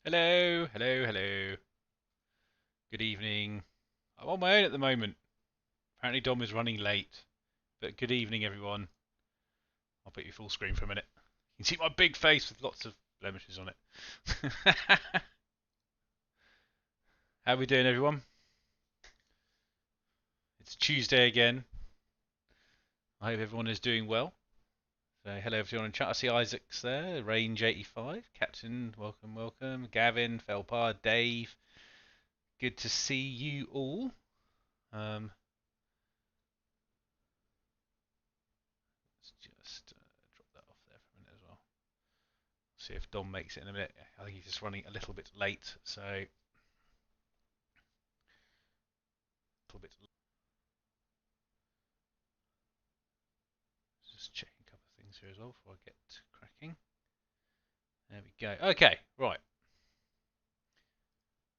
Hello, hello, hello. Good evening. I'm on my own at the moment. Apparently Dom is running late. But good evening, everyone. I'll put you full screen for a minute. You can see my big face with lots of blemishes on it. How are we doing, everyone? It's Tuesday again. I hope everyone is doing well. So hello everyone in chat. I see Isaac's there. Range 85. Captain, welcome, welcome. Gavin, Felpar, Dave. Good to see you all. Um, let's just drop that off there for a minute as well. See if Dom makes it in a minute. I think he's just running a little bit late, so a little bit. Just checking a couple of things here as well before I get cracking. There we go. Okay, right.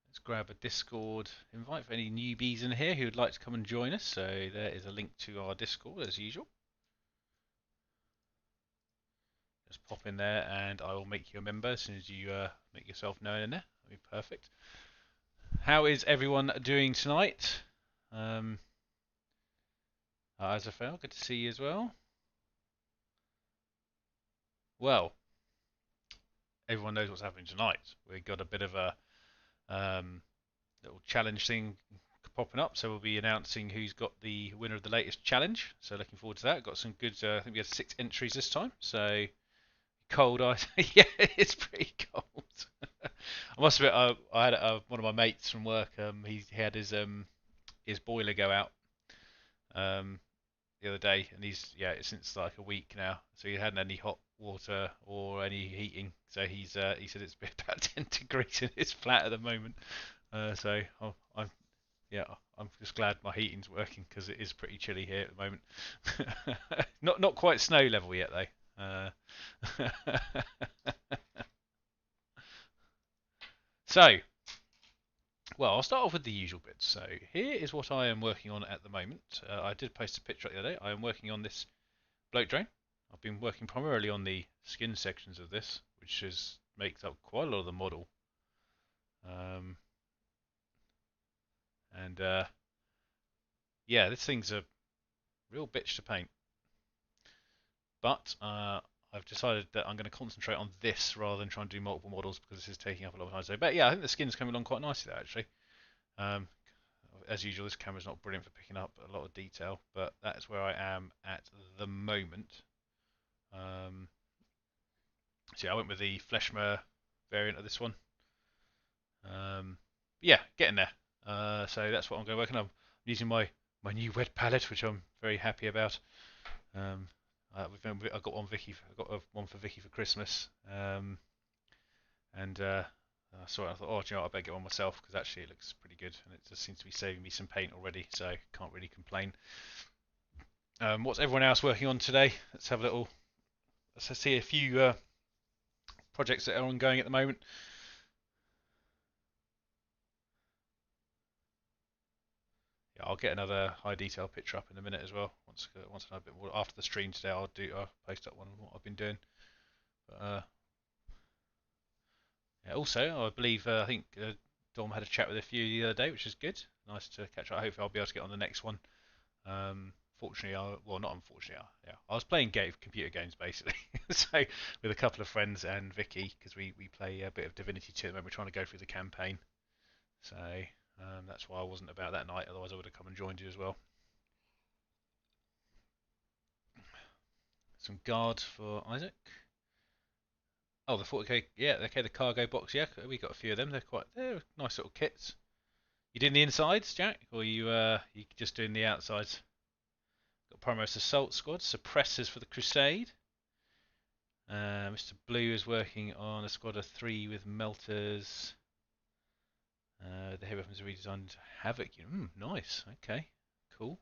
Let's grab a Discord invite for any newbies in here who would like to come and join us. So there is a link to our Discord as usual. Just pop in there and I will make you a member as soon as you make yourself known in there. That'll be perfect. How is everyone doing tonight? Azafel, good to see you as well. Well, everyone knows what's happening tonight. We've got a bit of a little challenge thing popping up, so we'll be announcing who's got the winner of the latest challenge. So looking forward to that. Got some good. I think we had 6 entries this time. So cold ice. Yeah, it's pretty cold. I must admit, I had one of my mates from work. He had his boiler go out the other day, and he's since like a week now. So he hadn't any hot water or any heating. So he said it's about 10 degrees in his flat at the moment. So I'm yeah, I'm just glad my heating's working because it is pretty chilly here at the moment. Not quite snow level yet though. So, well, I'll start off with the usual bits. So here is what I am working on at the moment. I did post a picture the other day. I am working on this bloke drone. I've been working primarily on the skin sections of this, which makes up quite a lot of the model. And yeah, this thing's a real bitch to paint. But I've decided that I'm going to concentrate on this rather than trying to do multiple models because this is taking up a lot of time. So, but yeah, I think the skin's coming along quite nicely there actually. Um, as usual, this camera's not brilliant for picking up a lot of detail, but that is where I am at the moment. So yeah, I went with the Fleshmer variant of this one. Yeah, getting there. So that's what I'm going to work on. I'm using my new wet palette, which I'm very happy about. I got one Vicky. I got one for Vicky for Christmas. And I saw it. I thought, oh, do you know what? I better get one myself because actually it looks pretty good, and it just seems to be saving me some paint already. So can't really complain. What's everyone else working on today? Let's have a little. Let's see a few projects that are ongoing at the moment. Yeah, I'll get another high detail picture up in a minute as well. Once I know a bit more after the stream today, I'll post up one of what I've been doing. But, yeah, also, I believe I think Dom had a chat with a few the other day, which is good. Nice to catch up. Hopefully, I'll be able to get on the next one. Fortunately, well, not unfortunately, yeah, I was playing computer games basically, so with a couple of friends and Vicky because we play a bit of Divinity 2 and we're trying to go through the campaign. So that's why I wasn't about that night. Otherwise, I would have come and joined you as well. Some guards for Isaac. Oh, the 40k, yeah, okay, the cargo box, yeah, we got a few of them. They're nice little kits. You doing the insides, Jack, or you just doing the outsides? Got Primus Assault Squad, suppressors for the Crusade. Mr. Blue is working on a squad of 3 with melters. The heavy weapons are redesigned to Havoc. Nice. Okay, cool.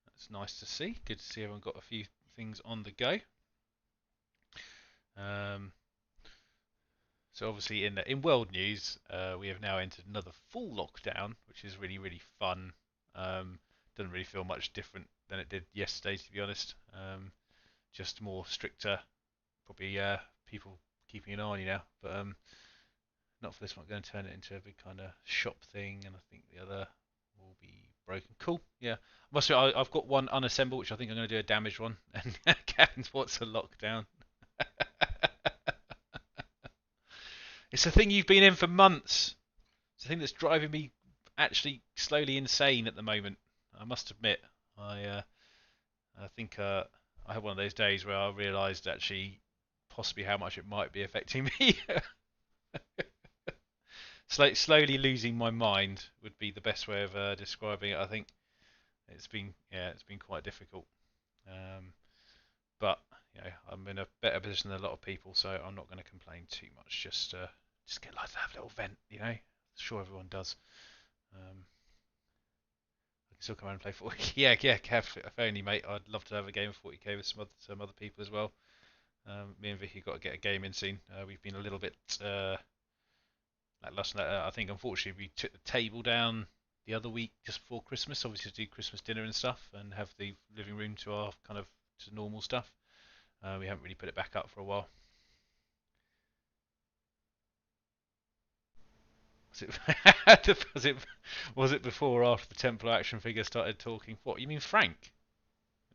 That's nice to see. Good to see everyone got a few things on the go. Um, so obviously in world news, we have now entered another full lockdown, which is really fun. Doesn't really feel much different than it did yesterday, to be honest. Just more stricter probably people keeping an eye on you now. But not for this one. I'm going to turn it into a big kind of shop thing, and I think the other will be broken. Cool. Yeah. Must be, I've got one unassembled, which I think I'm going to do a damaged one, and Kevin's wants a lockdown. It's a thing you've been in for months. It's a thing that's driving me actually slowly insane at the moment. I must admit. I think I had one of those days where I realised actually possibly how much it might be affecting me. Slowly losing my mind would be the best way of describing it. I think it's been quite difficult. Um, but I'm in a better position than a lot of people, so I'm not going to complain too much. Just get like to have a little vent, Sure, everyone does. I can still come around and play 40. Yeah, Kev, if only, mate. I'd love to have a game of 40k with some other people as well. Me and Vicky got to get a game in soon. We've been a little bit lackluster. I think unfortunately we took the table down the other week just before Christmas, obviously to do Christmas dinner and stuff, and have the living room to our kind of to normal stuff. We haven't really put it back up for a while. Was it was it before or after the Templar action figure started talking? What you mean, Frank?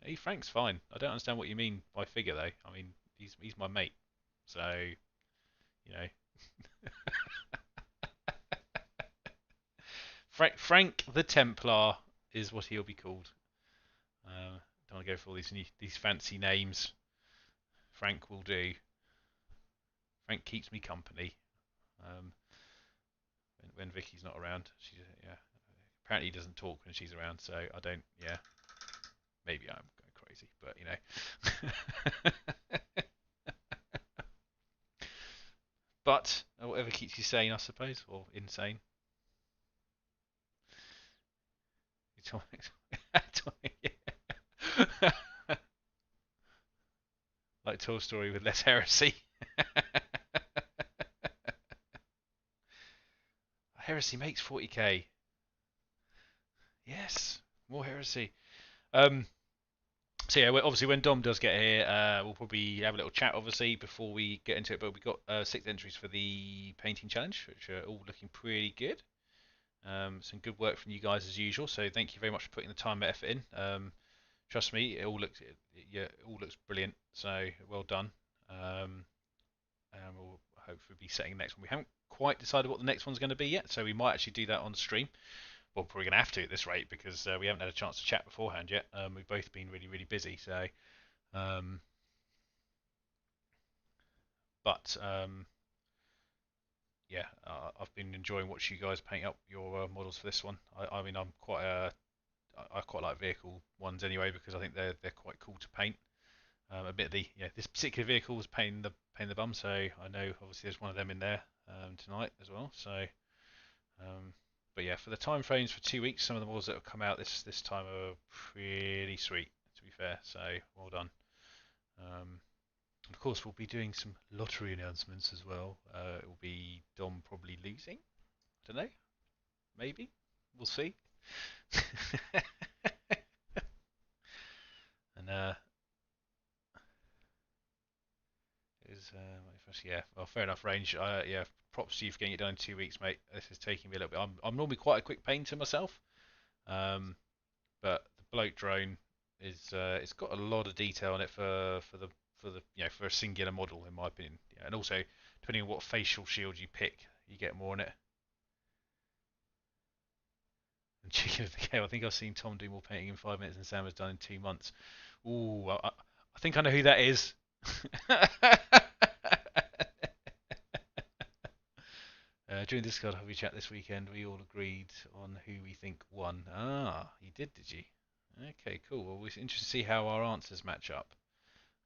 Hey, Frank's fine. I don't understand what you mean by figure though. I mean, he's my mate, so you know. Frank the Templar is what he'll be called. Don't want to go for all these fancy names. Frank will do. Frank keeps me company. Um, when Vicky's not around, yeah. Apparently he doesn't talk when she's around, so I don't. Yeah, maybe I'm going crazy, but But whatever keeps you sane, I suppose, or insane. Like Toy Story with less heresy. Heresy makes 40k. Yes, more heresy. So yeah, obviously when Dom does get here, we'll probably have a little chat, obviously, before we get into it. But we've got 6 entries for the painting challenge, which are all looking pretty good. Some good work from you guys as usual. So thank you very much for putting the time and effort in. Trust me, it all looks brilliant. So well done. And we'll hopefully be setting the next one. We haven't quite decided what the next one's going to be yet, so we might actually do that on stream. Well, probably going to have to at this rate because we haven't had a chance to chat beforehand yet. We've both been really, really busy. So, um, but yeah, I've been enjoying watching you guys paint up your models for this one. I mean, I quite like vehicle ones anyway because I think they're quite cool to paint. Admittedly, yeah, this particular vehicle was painting the bum, so I know obviously there's one of them in there tonight as well. So, but yeah, for the time frames for 2 weeks, some of the models that have come out this time are pretty sweet, to be fair. So well done. Of course, we'll be doing some lottery announcements as well. It will be Dom probably losing. I don't know. Maybe. We'll see. And yeah, well, fair enough. Range. Yeah, props to you for getting it done in 2 weeks, mate. This is taking me a little bit. I'm normally quite a quick painter myself, but the bloke drone is it's got a lot of detail on it for the for a singular model in my opinion. Yeah, and also depending on what facial shield you pick, you get more on it. And chicken of the game. I think I've seen Tom do more painting in 5 minutes than Sam has done in 2 months. Ooh, I think I know who that is. During Discord hobby chat this weekend, we all agreed on who we think won. Ah, you did you? Okay, cool. Well, it's interesting to see how our answers match up.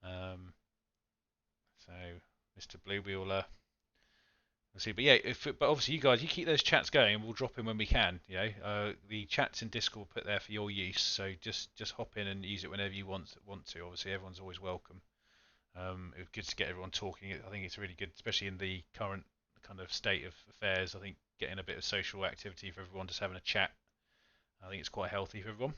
Um, so, Mr. Blue, we'll see. But yeah, but obviously you keep those chats going, and we'll drop in when we can. The chats in Discord we'll put there for your use. So just hop in and use it whenever you want to. Obviously, everyone's always welcome. It's good to get everyone talking. I think it's really good, especially in the current kind of state of affairs. I think getting a bit of social activity for everyone, just having a chat. I think it's quite healthy for everyone.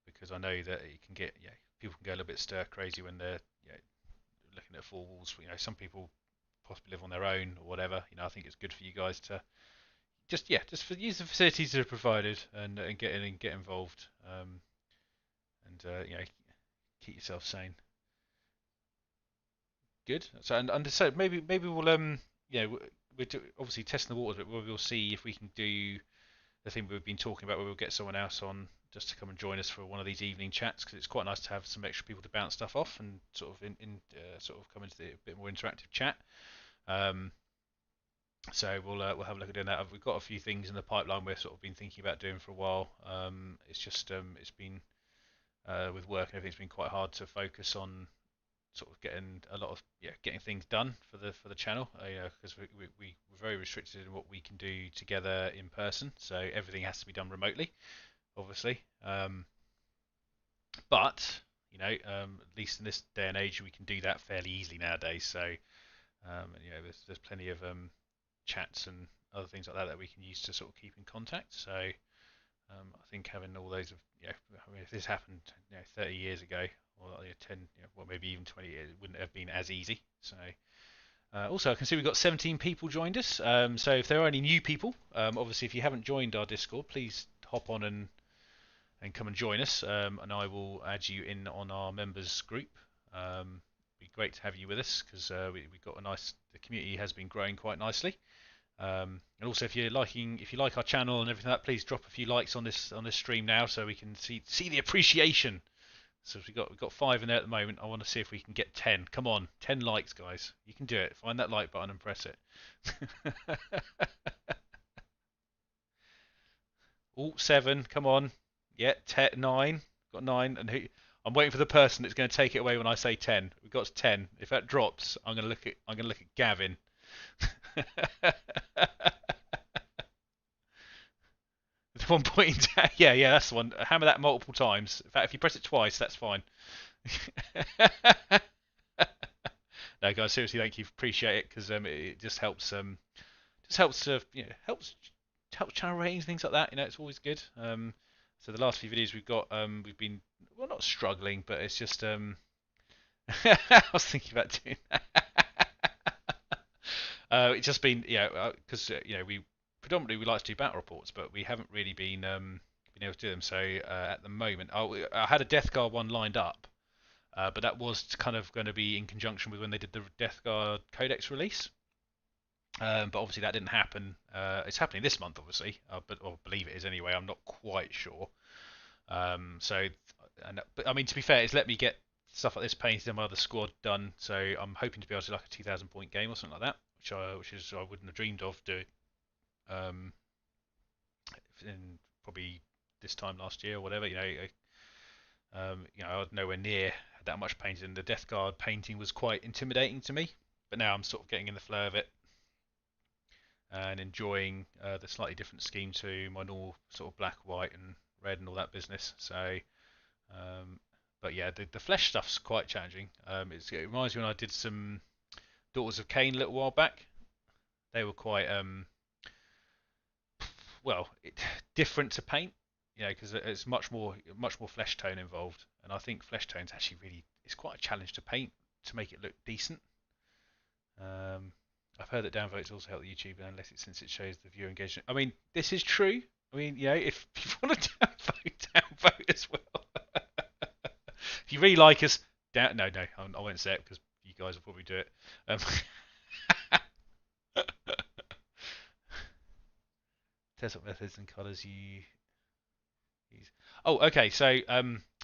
Because I know that you can get people can go a little bit stir crazy when they're looking at 4 walls. Some people possibly live on their own or whatever. I think it's good for you guys to just for use the facilities that are provided and get in and get involved, and keep yourself sane. Good. So and so maybe we'll we're obviously testing the waters, but we'll see if we can do the thing we've been talking about, where we'll get someone else on just to come and join us for one of these evening chats, because it's quite nice to have some extra people to bounce stuff off and sort of sort of come into the bit more interactive chat. So we'll have a look at doing that. We've got a few things in the pipeline we've sort of been thinking about doing for a while. It's just it's been with work and everything, it's been quite hard to focus on sort of getting a lot of getting things done for the channel, because we're very restricted in what we can do together in person, so everything has to be done remotely, obviously. But at least in this day and age, we can do that fairly easily nowadays. So there's plenty of chats and other things like that we can use to sort of keep in contact. So I think having all those, if this happened 30 years ago, or 10, well, maybe even 20 years, it wouldn't have been as easy. So also, I can see we've got 17 people joined us. So if there are any new people, obviously if you haven't joined our Discord, please hop on and come and join us, and I will add you in on our members group. It'd be great to have you with us, because we've got the community has been growing quite nicely. And also, if you like our channel and everything like that, please drop a few likes on this stream now, so we can see the appreciation. So we've got 5 in there at the moment. I want to see if we can get 10. Come on, 10 likes, guys. You can do it. Find that like button and press it. Oh, 7. Come on. Yeah, 10, 9. Got 9. And I'm waiting for the person that's going to take it away when I say 10. We've got 10. If that drops, I'm going to look at Gavin. The one pointing down. Yeah, that's the one. Hammer that multiple times. In fact, if you press it twice, that's fine. No, guys, seriously, thank you. Appreciate it, because it just helps. Helps channel ratings, things like that. It's always good. So the last few videos we've got, we've been not struggling, but it's just I was thinking about doing that. It's just been because we predominantly like to do battle reports, but we haven't really been able to do them. So at the moment, I had a Death Guard one lined up, but that was kind of going to be in conjunction with when they did the Death Guard Codex release. But obviously that didn't happen. It's happening this month, obviously, but I believe it is anyway. I'm not quite sure. But I mean, to be fair, it's let me get stuff like this painted and my other squad done. So I'm hoping to be able to do like a 2,000 point game or something like that, which is I wouldn't have dreamed of doing. In probably this time last year or whatever, I was nowhere near that much painted, and the Death Guard painting was quite intimidating to me. But now I'm sort of getting in the flow of it and enjoying the slightly different scheme to my normal sort of black, white, and red and all that business. So, but yeah, the flesh stuff's quite challenging. It reminds me when I did some Daughters of Cain a little while back. They were quite different to paint, because it's much more flesh tone involved, and I think flesh tone's actually it's quite a challenge to paint to make it look decent. I've heard that downvotes also help the YouTube since it shows the viewer engagement. I mean, this is true. I mean, if you want to downvote as well. If you really like us, no, I won't say it because you guys will probably do it. Test what methods and colours you use. Oh, okay. So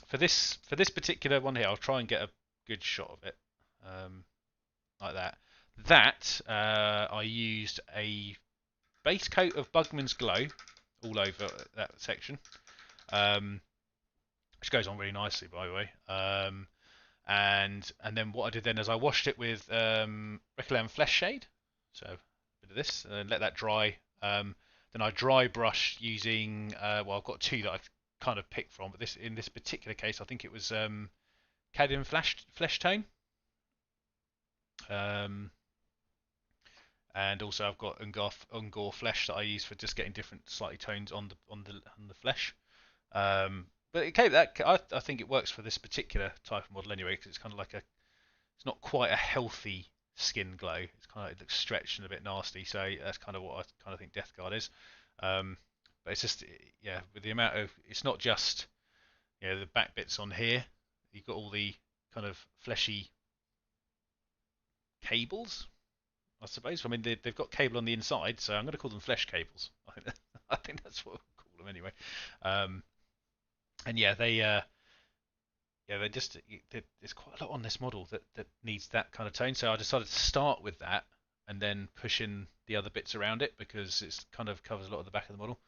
for this particular one here, I'll try and get a good shot of it, like that. I used a base coat of Bugman's Glow all over that section, which goes on really nicely, by the way. And then what I did then is I washed it with Recolem Flesh Shade, so a bit of this, and let that dry. Then I dry brushed using I've got 2 that I've kind of picked from, but in this particular case I think it was Cadmium Flesh Tone. And also I've got Ungor Flesh that I use for just getting different slightly tones on the flesh. But I think it works for this particular type of model anyway, because it's kind of like it's not quite a healthy skin glow. It's kind of, it looks stretched and a bit nasty. So that's kind of what I kind of think Death Guard is. Um, but it's just, yeah, with the amount of, it's not just, you know, the back bits on here. You've got all the kind of fleshy cables, I suppose. I mean, they've got cable on the inside, so I'm going to call them flesh cables. I think that's what we'll call them anyway. Um, and yeah, they just there's quite a lot on this model that needs that kind of tone. So I decided to start with that and then push in the other bits around it because it's kind of covers a lot of the back of the model.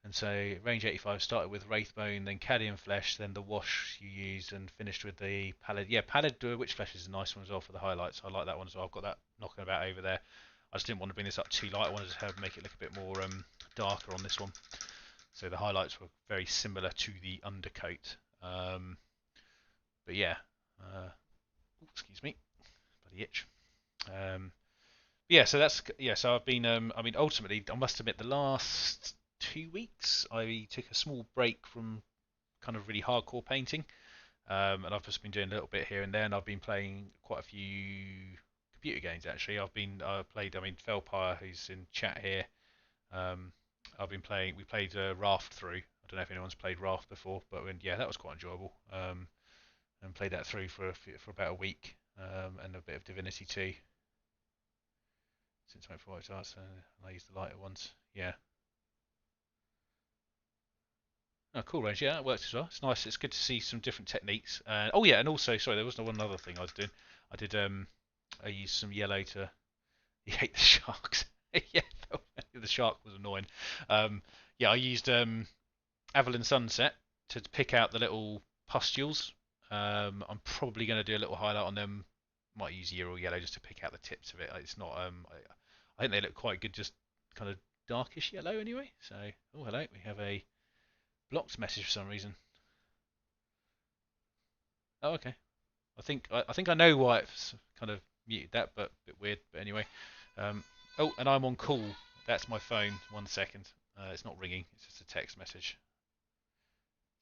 And so range 85 started with Wraithbone, then Cadian Flesh, then the wash you used, and finished with the Pallid. Yeah, Pallid Witch Flesh is a nice one as well for the highlights. I like that one as well. I've got that knocking about over there. I just didn't want to bring this up too light. I wanted to have, make it look a bit more darker on this one. So the highlights were very similar to the undercoat. But yeah, excuse me, bloody itch. Yeah, so that's yeah. So I've been. I mean, ultimately, I must admit, the last 2 weeks I took a small break from kind of really hardcore painting, and I've just been doing a little bit here and there, and I've been playing quite a few computer games actually. I played. I mean, Felpire, who's in chat here. Um, I've been playing. We played Raft through. I don't know if anyone's played Raft before, but yeah, that was quite enjoyable. And played that through for about a week, and a bit of Divinity 2 since I went for White Arts, and I used the lighter ones. Yeah. Oh, cool range. Yeah, that works as well. It's nice. It's good to see some different techniques. Oh yeah, and also, sorry, there was one other thing I was doing. I did. I used some yellow to. You hate the sharks. Yeah, the shark was annoying. Yeah, I used Avalon Sunset to pick out the little pustules. I'm probably going to do a little highlight on them. Might use Euro Yellow just to pick out the tips of it. It's not. I think they look quite good, just kind of darkish yellow anyway. So, oh hello, we have a blocked message for some reason. Oh okay. I think I know why it's kind of muted that, but a bit weird. But anyway. Um, oh, and I'm on call. That's my phone. 1 second. It's not ringing. It's just a text message.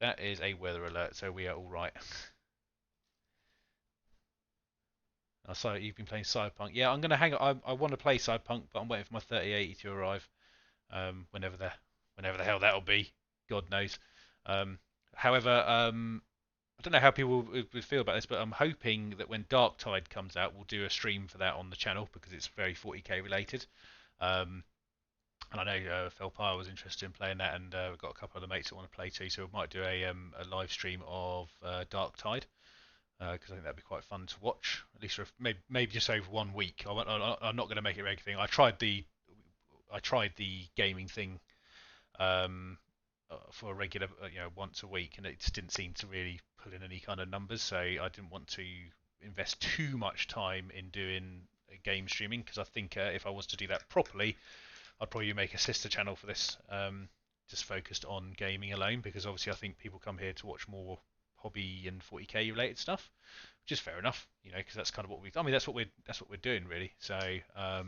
That is a weather alert, so we are all right. So you've been playing Cyberpunk. Yeah, I'm gonna hang on. I want to play Cyberpunk, but I'm waiting for my 3080 to arrive. Whenever the hell that'll be, God knows. However, I don't know how people would feel about this, but I'm hoping that when Dark Tide comes out, we'll do a stream for that on the channel because it's very 40k related. Um, and I know Felpire was interested in playing that, and we've got a couple of other mates that want to play too, so we might do a live stream of Dark Tide because I think that'd be quite fun to watch, at least for maybe just over 1 week. I'm not going to make it a regular thing. I tried the gaming thing for a regular, once a week, and it just didn't seem to really pull in any kind of numbers. So I didn't want to invest too much time in doing game streaming because I think if I was to do that properly, I'd probably make a sister channel for this, just focused on gaming alone. Because obviously, I think people come here to watch more hobby and 40k related stuff, which is fair enough, because that's kind of what we. I mean, that's what we're doing really. So I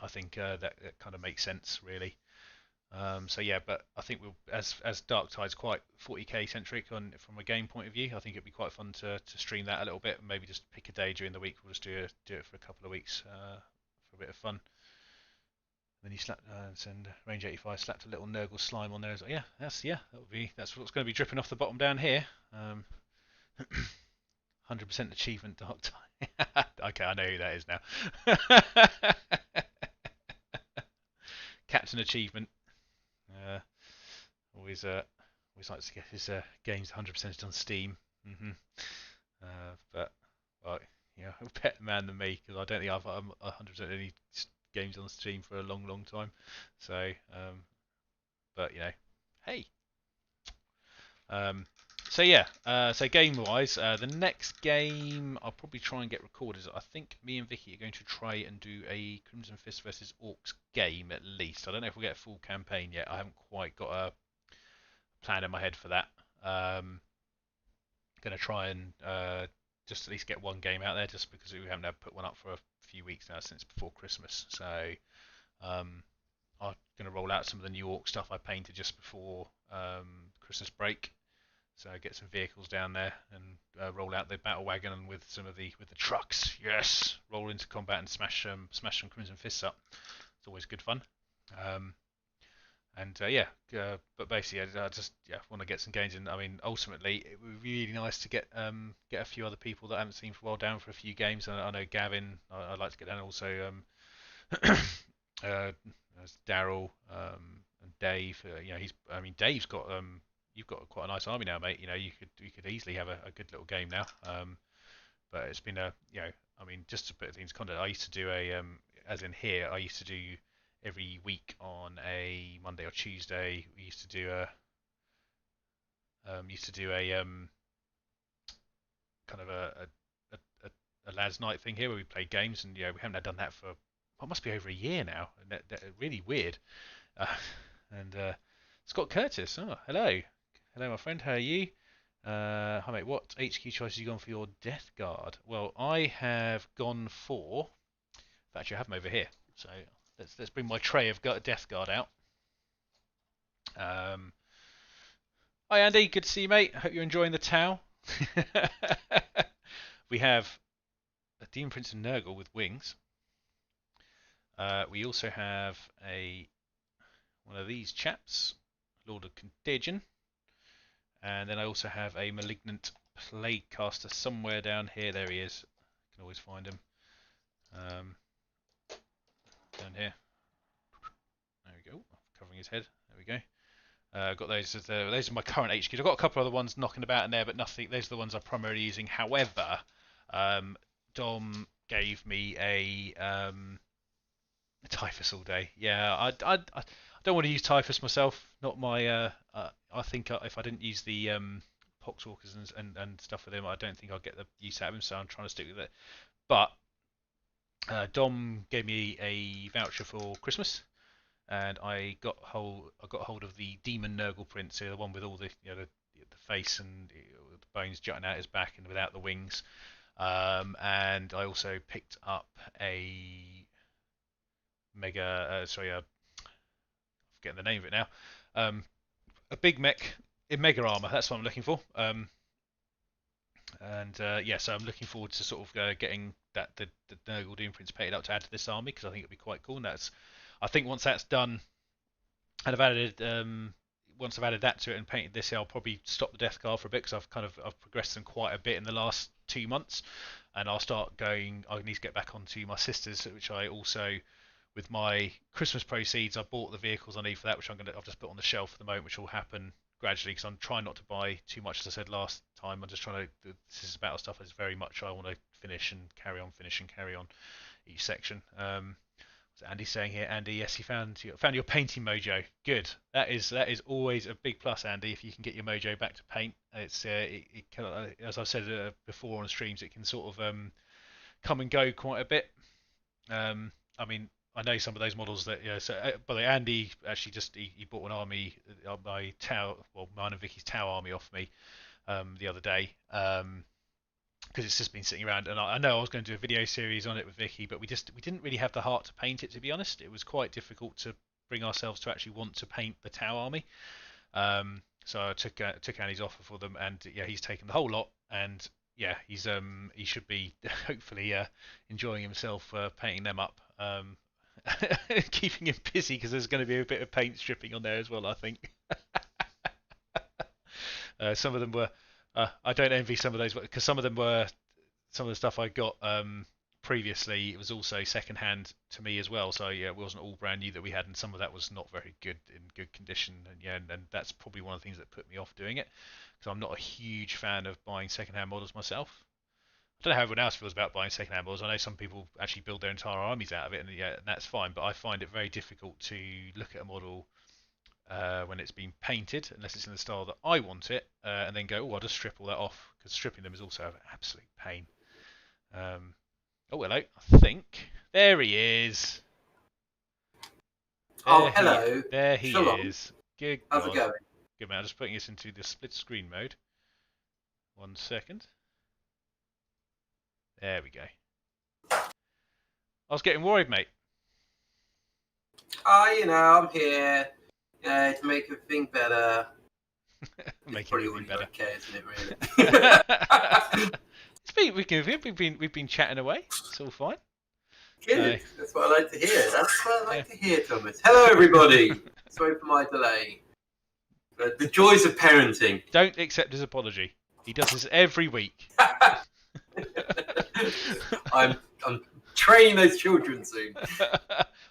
think that kind of makes sense really. So yeah, but I think as Dark Tide's quite 40k centric from a game point of view, I think it'd be quite fun to stream that a little bit, and maybe just pick a day during the week. We'll just do it for a couple of weeks for a bit of fun. Then you send range 85 slapped a little Nurgle slime on there. As well. Yeah, that's what's going to be dripping off the bottom down here. 100% achievement Dark Tide. Okay, I know who that is now. Captain Achievement. Uh, always likes to get his games 100% on Steam. Mm-hmm. But well, a better man than me because I don't think I've 100% any games on Steam for a long, long time. So, but hey. So yeah, so game-wise, the next game I'll probably try and get recorded. I think me and Vicky are going to try and do a Crimson Fist versus Orcs game at least. I don't know if we'll get a full campaign yet. I haven't quite got a plan in my head for that. Going to try and just at least get one game out there, just because we haven't put one up for a few weeks now since before Christmas. So I'm going to roll out some of the new Orc stuff I painted just before Christmas break. So get some vehicles down there and roll out the battle wagon with some of the trucks. Yes, roll into combat and smash some Crimson Fists up. It's always good fun. Um, but basically, I just want to get some games in. I mean, ultimately, it would be really nice to get a few other people that I haven't seen for a while down for a few games. I know Gavin, I'd like to get down. Also, there's Daryl and Dave. Dave's got you've got quite a nice army now, mate. You could easily have a good little game now. But it's been just to put things in context. I used to do as in here, I used to do every week on a Monday or Tuesday. We used to do a kind of a lads' night thing here where we played games, and we haven't done that for what must be over a year now, and that really weird. Uh, and Scott Curtis, oh hello, my friend, how are you? Hi mate, what HQ choice have you gone for your Death Guard? Well, I have gone for. Actually, I have them over here, so let's bring my tray of Death Guard out. Hi Andy, good to see you, mate. I hope you're enjoying the Tau. We have a Demon Prince of Nurgle with wings. We also have one of these chaps, Lord of Contagion, and then I also have a Malignant Plaguecaster somewhere down here. There he is. You can always find him. Down here. There we go. Covering his head. There we go. Got those. Those are my current HQs. I've got a couple of other ones knocking about in there, but nothing. Those are the ones I'm primarily using. However, Dom gave me a Typhus all day. Yeah, I don't want to use Typhus myself. Not my. I think if I didn't use the Poxwalkers and stuff with him, I don't think I'll get the use out of him. So I'm trying to stick with it. But Dom gave me a voucher for Christmas, and I got hold of the Demon Nurgle Prince, so the one with all the the face and the bones jutting out his back and without the wings. And I also picked up a I'm forgetting the name of it now. A big mech in mega armor. That's what I'm looking for. So I'm looking forward to sort of getting the Nurgle Doom Prince painted up to add to this army, because I think it'd be quite cool. And I think once that's done, and once I've added that to it and painted this, I'll probably stop the Death Guard for a bit, because I've progressed them quite a bit in the last 2 months, and I'll start going. I need to get back onto my sisters, which I also, with my Christmas proceeds, I bought the vehicles I need for that, which I've just put on the shelf at the moment, which will happen gradually, because I'm trying not to buy too much. As I said last time, I'm just trying to. This is battle stuff. Is very much I want to finish and carry on each section. What's Andy saying here? Andy, yes, you found your painting mojo. Good. That is always a big plus, Andy. If you can get your mojo back to paint, it's it can, as I've said before on streams, it can sort of come and go quite a bit. I mean, I know some of those models that by the way, Andy actually he bought an army, my Tau, well, mine and Vicky's Tau army off me the other day, because it's just been sitting around, and I know I was going to do a video series on it with Vicky, but we didn't really have the heart to paint it, to be honest. It was quite difficult to bring ourselves to actually want to paint the Tau army. So I took Andy's offer for them, and yeah, he's taken the whole lot, and yeah, he should be hopefully enjoying himself painting them up. Keeping him busy, because there's going to be a bit of paint stripping on there as well, I think. Some of them were. I don't envy some of those, because some of the stuff I got previously. It was also second hand to me as well. So yeah, it wasn't all brand new that we had, and some of that was not very good in good condition. And yeah, and that's probably one of the things that put me off doing it, because I'm not a huge fan of buying second hand models myself. I don't know how everyone else feels about buying second-hand models. I know some people actually build their entire armies out of it, and yeah, and that's fine. But I find it very difficult to look at a model when it's been painted, unless it's in the style that I want it, and then go, oh, I'll just strip all that off, because stripping them is also an absolute pain. Oh, hello. I think there he is. Hello. There he is. Good God. How's it going? Good man. I'm just putting this into the split screen mode. 1 second. There we go. I was getting worried, mate. I'm here to make everything better. Make probably everything all better. you care, isn't it, really? We've been chatting away. It's all fine. Good. That's what I like to hear. That's what I like to hear, Thomas. Hello, everybody. Sorry for my delay. The joys of parenting. Don't accept his apology. He does this every week. I'm training those children soon.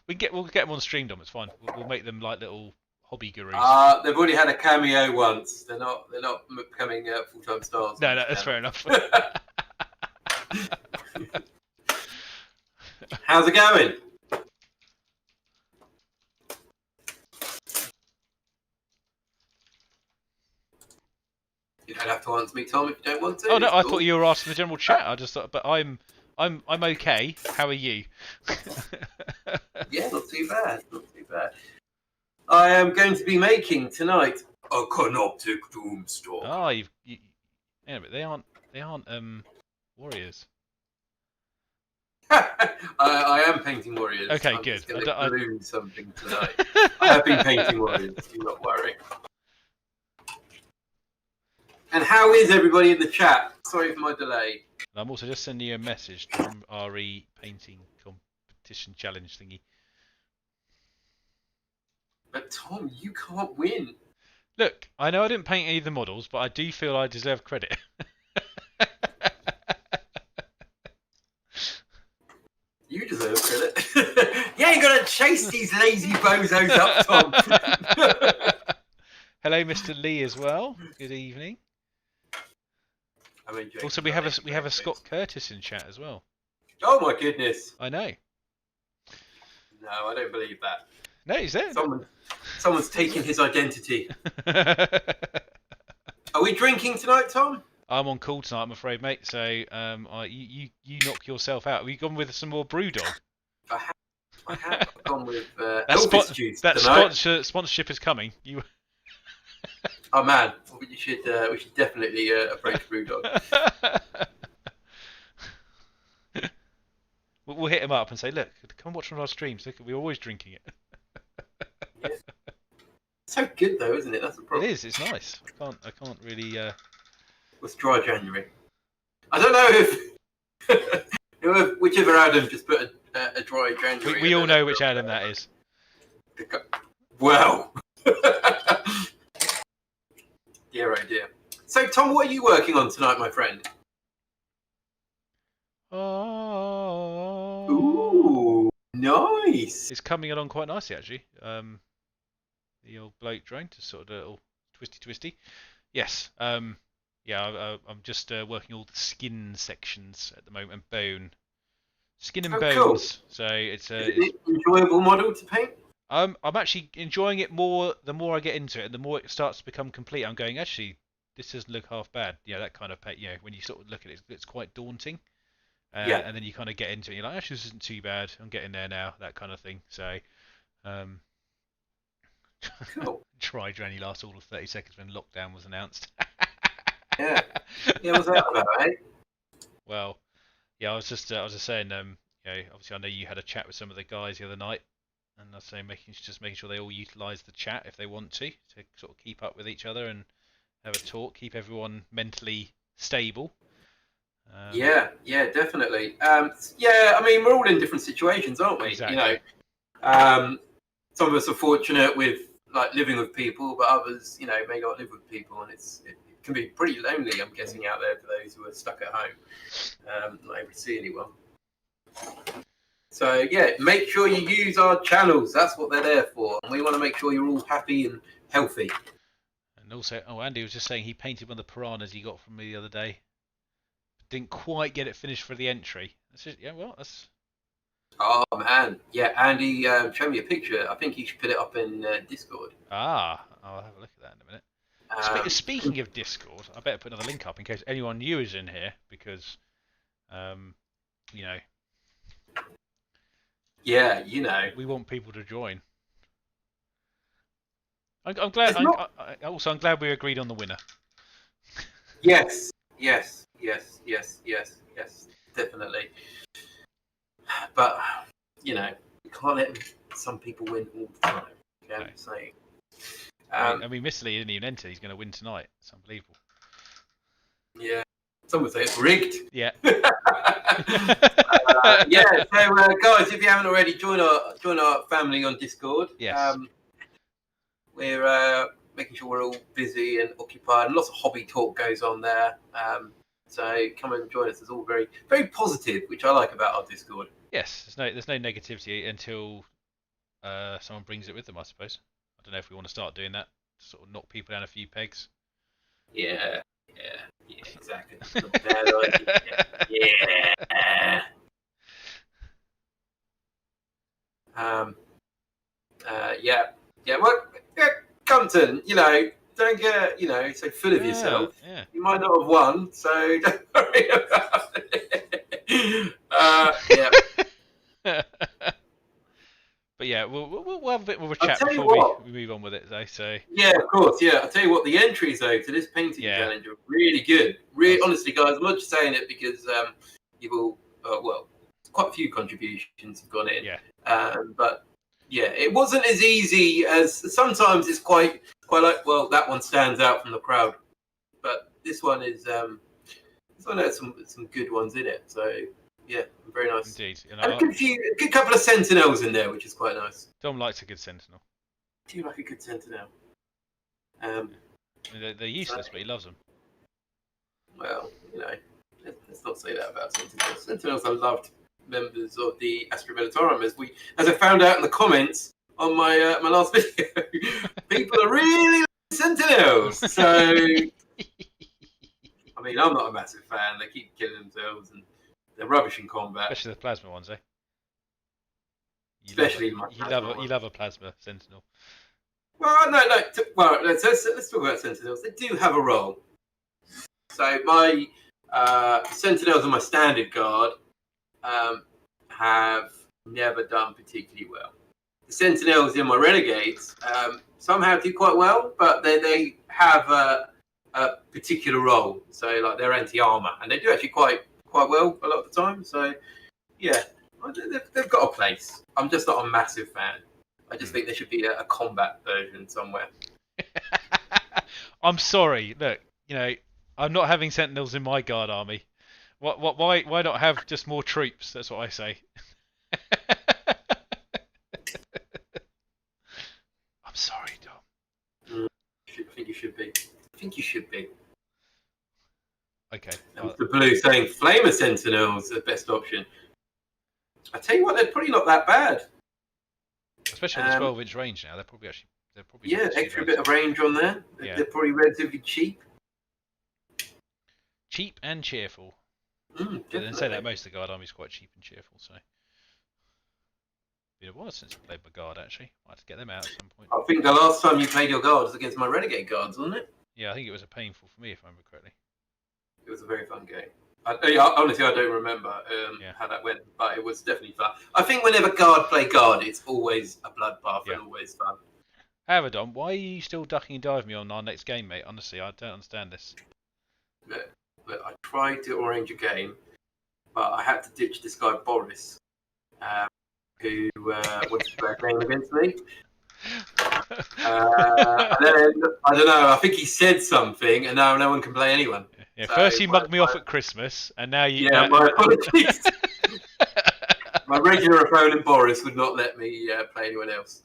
We'll get them on stream, Dom. It's fine. We'll make them like little hobby gurus. They've already had a cameo once. They're not becoming full-time stars. No, that's fair enough. How's it going? You don't have to answer me, Tom, if you don't want to. Oh no, I thought you were asking the general chat. I just thought, but I'm okay. How are you? Yeah, not too bad. Not too bad. I am going to be making tonight a canoptic doomstorm. Oh, yeah, but they aren't warriors. I am painting warriors. Okay, I'm good. Just going to balloon something tonight. I I have been painting warriors. Do not worry. And how is everybody in the chat? Sorry for my delay. I'm also just sending you a message from RE painting competition challenge thingy. But Tom, you can't win. Look, I know I didn't paint any of the models, but I do feel I deserve credit. You deserve credit. You ain't gonna chase these lazy bozos up, Tom. Hello, Mr. Lee, as well. Good evening. Also, we have a Scott Curtis in chat as well. Oh my goodness! I know. No, I don't believe that. No, he's there. Someone's taken his identity. Are we drinking tonight, Tom? I'm on call tonight, I'm afraid, mate. So, you knock yourself out. Have you gone with some more BrewDog? I have gone with Elvis juice that tonight. sponsorship is coming. You. Oh man, we should definitely approach BrewDog. We'll hit him up and say, look, come watch one of our streams. Look, we're always drinking it. Yeah. So good though, isn't it? That's the problem. It is. It's nice. I can't really. It's dry January. I don't know if whichever Adam just put a dry January. We all know which Adam that is. Well. Dear oh dear. So Tom, what are you working on tonight, my friend? Oh. Ooh, nice. It's coming along quite nicely, actually. The old bloke drone, just sort of a little twisty. Yes. Yeah, I'm just working all the skin sections at the moment, and bone. Skin and bones. Cool. So it's Is it an enjoyable model to paint? I'm actually enjoying it more the more I get into it, and the more it starts to become complete. I'm going, actually, this doesn't look half bad. Yeah, that kind of paint. You know, when you sort of look at it, it's quite daunting. Yeah. And then you kind of get into it. You're like, actually, this isn't too bad. I'm getting there now. That kind of thing. So, Cool. Try only last all of 30 seconds when lockdown was announced. Yeah. Yeah, what's that about, eh? Well, yeah, I was just saying, you know, obviously I know you had a chat with some of the guys the other night, and I was saying making sure they all utilise the chat if they want to sort of keep up with each other and have a talk, keep everyone mentally stable. Yeah, definitely. Yeah, I mean, we're all in different situations, aren't we? Exactly. You know, some of us are fortunate with like living with people, but others, you know, may not live with people, and it can be pretty lonely, I'm guessing, out there for those who are stuck at home, not able to see anyone. So yeah, make sure you use our channels. That's what they're there for, and we want to make sure you're all happy and healthy. And also, Andy was just saying he painted one of the piranhas he got from me the other day. Didn't quite get it finished for the entry. That's. Oh man, yeah, Andy showed me a picture. I think you should put it up in Discord. I'll have a look at that in a minute. Speaking of Discord, I better put another link up in case anyone new is in here, because, you know. Yeah, you know. We want people to join. I'm glad. I'm glad we agreed on the winner. Yes, definitely. But you know, you can't let some people win all the time. Okay, I'm saying. I mean, Mr. Lee didn't even enter. He's going to win tonight. It's unbelievable. Yeah, some would say it's rigged. Yeah. Yeah. So, guys, if you haven't already, join our family on Discord. Yes. We're making sure we're all busy and occupied, and lots of hobby talk goes on there. So come and join us. It's all very, very positive, which I like about our Discord. Yes. There's no negativity until someone brings it with them, I suppose. I don't know if we want to start doing that to sort of knock people down a few pegs. Yeah, exactly. Not a bad idea. Yeah. Well, Compton, don't get, so full of yourself. Yeah. You might not have won, so don't worry about it. Yeah. But yeah, we'll have a bit more of a chat before we move on with it, though. So yeah, of course. Yeah, I'll tell you what. The entries though to this painting challenge are really good. Honestly, guys, I'm not just saying it because you've all quite a few contributions have gone in. Yeah. But yeah, it wasn't as easy as sometimes. It's quite like, well, that one stands out from the crowd, but this one is this one has some good ones in it. So yeah, very nice. Indeed. And a good couple of sentinels in there, which is quite nice. Dom likes a good sentinel. Do you like a good sentinel? I mean, they're useless, but he loves them. Well, let's not say that about sentinels. Sentinels are loved members of the Astra Militarum, as I found out in the comments on my my last video. People are really like sentinels. So, I mean, I'm not a massive fan. They keep killing themselves and they're rubbish in combat. Especially the plasma ones, eh? You love a plasma sentinel. Well, no. Well, let's talk about sentinels. They do have a role. So my sentinels on my standard guard have never done particularly well. The sentinels in my renegades somehow do quite well, but they have a particular role. So like they're anti-armor, and they do actually quite well a lot of the time. So yeah, they've got a place. I'm just not a massive fan. I just think there should be a combat version somewhere. I'm sorry. Look, I'm not having sentinels in my guard army. Why not have just more troops? That's what I say. I'm sorry, Dom. I think you should be. Okay. The blue saying Flamer Sentinels the best option. I tell you what, they're probably not that bad. Especially with the 12-inch range now, they're probably extra bit of range on there. Yeah. They're probably relatively cheap. Cheap and cheerful. Definitely. Say that most of the guard army is quite cheap and cheerful. So been a while since I played my guard. Actually, I had to get them out at some point. I think the last time you played your guard was against my renegade guards, wasn't it? Yeah, I think it was painful for me if I remember correctly. It was a very fun game. Honestly, I don't remember how that went, but it was definitely fun. I think whenever guard play guard, it's always a bloodbath and always fun. However, Dom, why are you still ducking and diving me on our next game, mate? Honestly, I don't understand this. But I tried to arrange a game, but I had to ditch this guy Boris, who wanted to play a game against me. And then I don't know. I think he said something, and now no one can play anyone. Yeah. So first you mugged me off at Christmas, and now you. Yeah, my apologies. My regular opponent Boris would not let me play anyone else.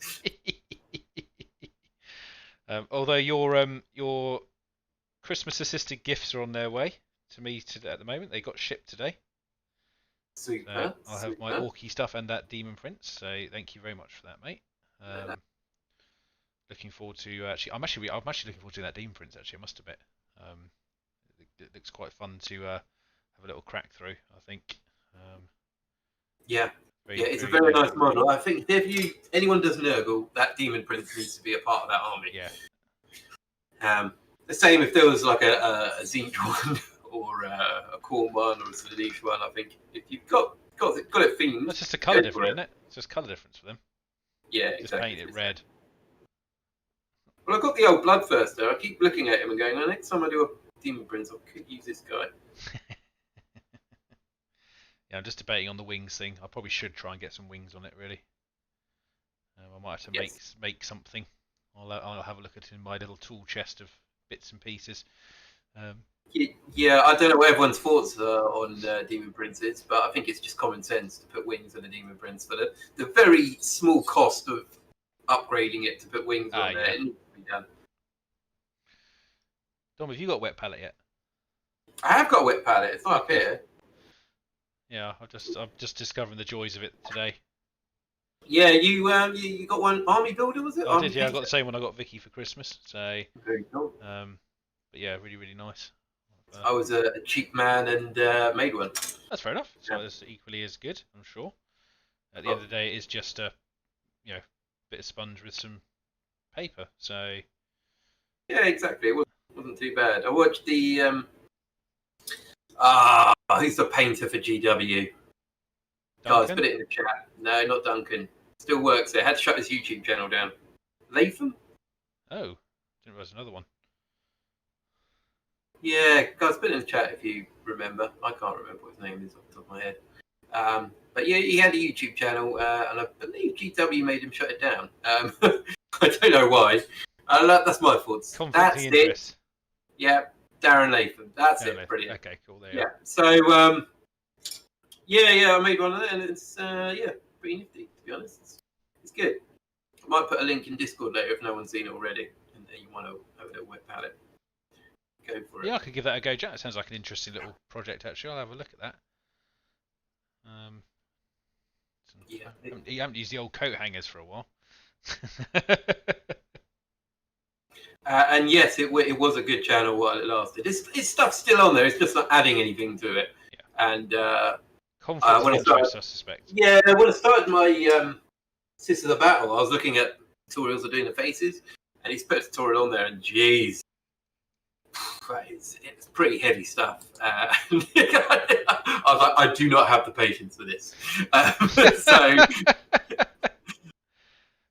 Although your Christmas assisted gifts are on their way to me at the moment. They got shipped today. Super. I'll have my Orky stuff and that Demon Prince. So thank you very much for that, mate. Looking forward to I'm actually looking forward to that Demon Prince. Actually, I must admit. It looks quite fun to have a little crack through. I think. It's a very nice model. I think if anyone does Nurgle, that Demon Prince needs to be a part of that army. Yeah. The same if there was like a Zinch one or a Khorne one or a Slaanesh one. I think if you've got it themed. That's just a colour difference, isn't it? It's just colour difference for them. Yeah, just exactly. Paint it red. Well, I've got the old Bloodthirster. I keep looking at him and going, next time I do a Demon Prince, I could use this guy. Yeah, I'm just debating on the wings thing. I probably should try and get some wings on it, really. I might have to make something. I'll have a look at it in my little tool chest of bits and pieces. Yeah, I don't know what everyone's thoughts are on Demon Princes, but I think it's just common sense to put wings on a Demon Prince. For the very small cost of upgrading it to put wings on there, it needs to be done. Dom, have you got a wet palette yet? I have got a wet palette. It's not up here. Yeah, I'm just discovering the joys of it today. Yeah, you got one Army Builder, was it? I did, yeah. I got the same one I got Vicky for Christmas. So very cool. But yeah, really, really nice. I was a cheap man and made one. That's fair enough. So it's equally as good, I'm sure. At the end of the day, it is just a bit of sponge with some paper. So yeah, exactly. It wasn't too bad. I watched the who's the painter for GW? Guys, put it in the chat. No, not Duncan. Still works there. Had to shut his YouTube channel down. Latham? Oh, didn't realise another one. Yeah, guys, put it in the chat if you remember. I can't remember what his name is off the top of my head. But yeah, he had a YouTube channel, and I believe GW made him shut it down. I don't know why. That's my thoughts. That's it. Yeah, Darren Latham. That's it. Brilliant. Okay, cool. There you are. So, yeah, I made one of that, and it's pretty nifty, to be honest. It's good. I might put a link in Discord later if no one's seen it already, and you want to have a little wet palette. Go for it. Yeah, I could give that a go, Jack. It sounds like an interesting little project, actually. I'll have a look at that. You haven't used the old coat hangers for a while. And yes, it was a good channel while it lasted. It's stuff's still on there. It's just not adding anything to it. Yeah. And conflict of interest, I suspect. Yeah, when I started my Sisters of Battle, I was looking at tutorials of doing the faces, and he's put a tutorial on there, and jeez, it's pretty heavy stuff. I was like, I do not have the patience for this. So,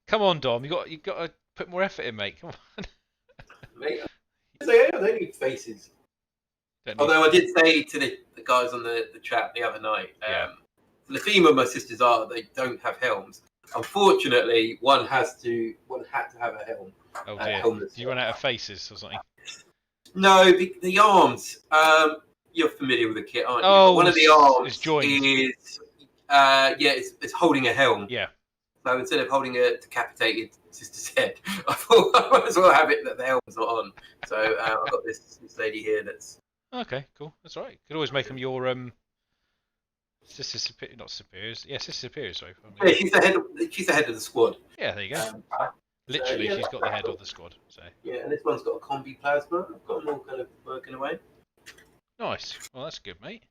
come on, Dom, you got to put more effort in, mate. Come on. Mate, they need faces. Although I did say to the guys on the chat the other night, for the theme of my Sisters are they don't have helms. Unfortunately, one had to have a helm. Oh dear! Do you run out of faces or something? No, the arms. You're familiar with the kit, aren't you? Oh, one of the arms is it's holding a helm. Yeah. So instead of holding a decapitated sister's head, I thought I might as well have it that the helm's not on. So I've got this lady here that's. Okay, cool. That's all right. Could always make them your sister not superiors. Yeah, sister superiors. Sorry. Yeah, she's the head of the squad. Yeah, there you go. Literally, she's got the head of the squad. So. Yeah, and this one's got a combi plasma. I've got them all kind of working away. Nice. Well, that's good, mate.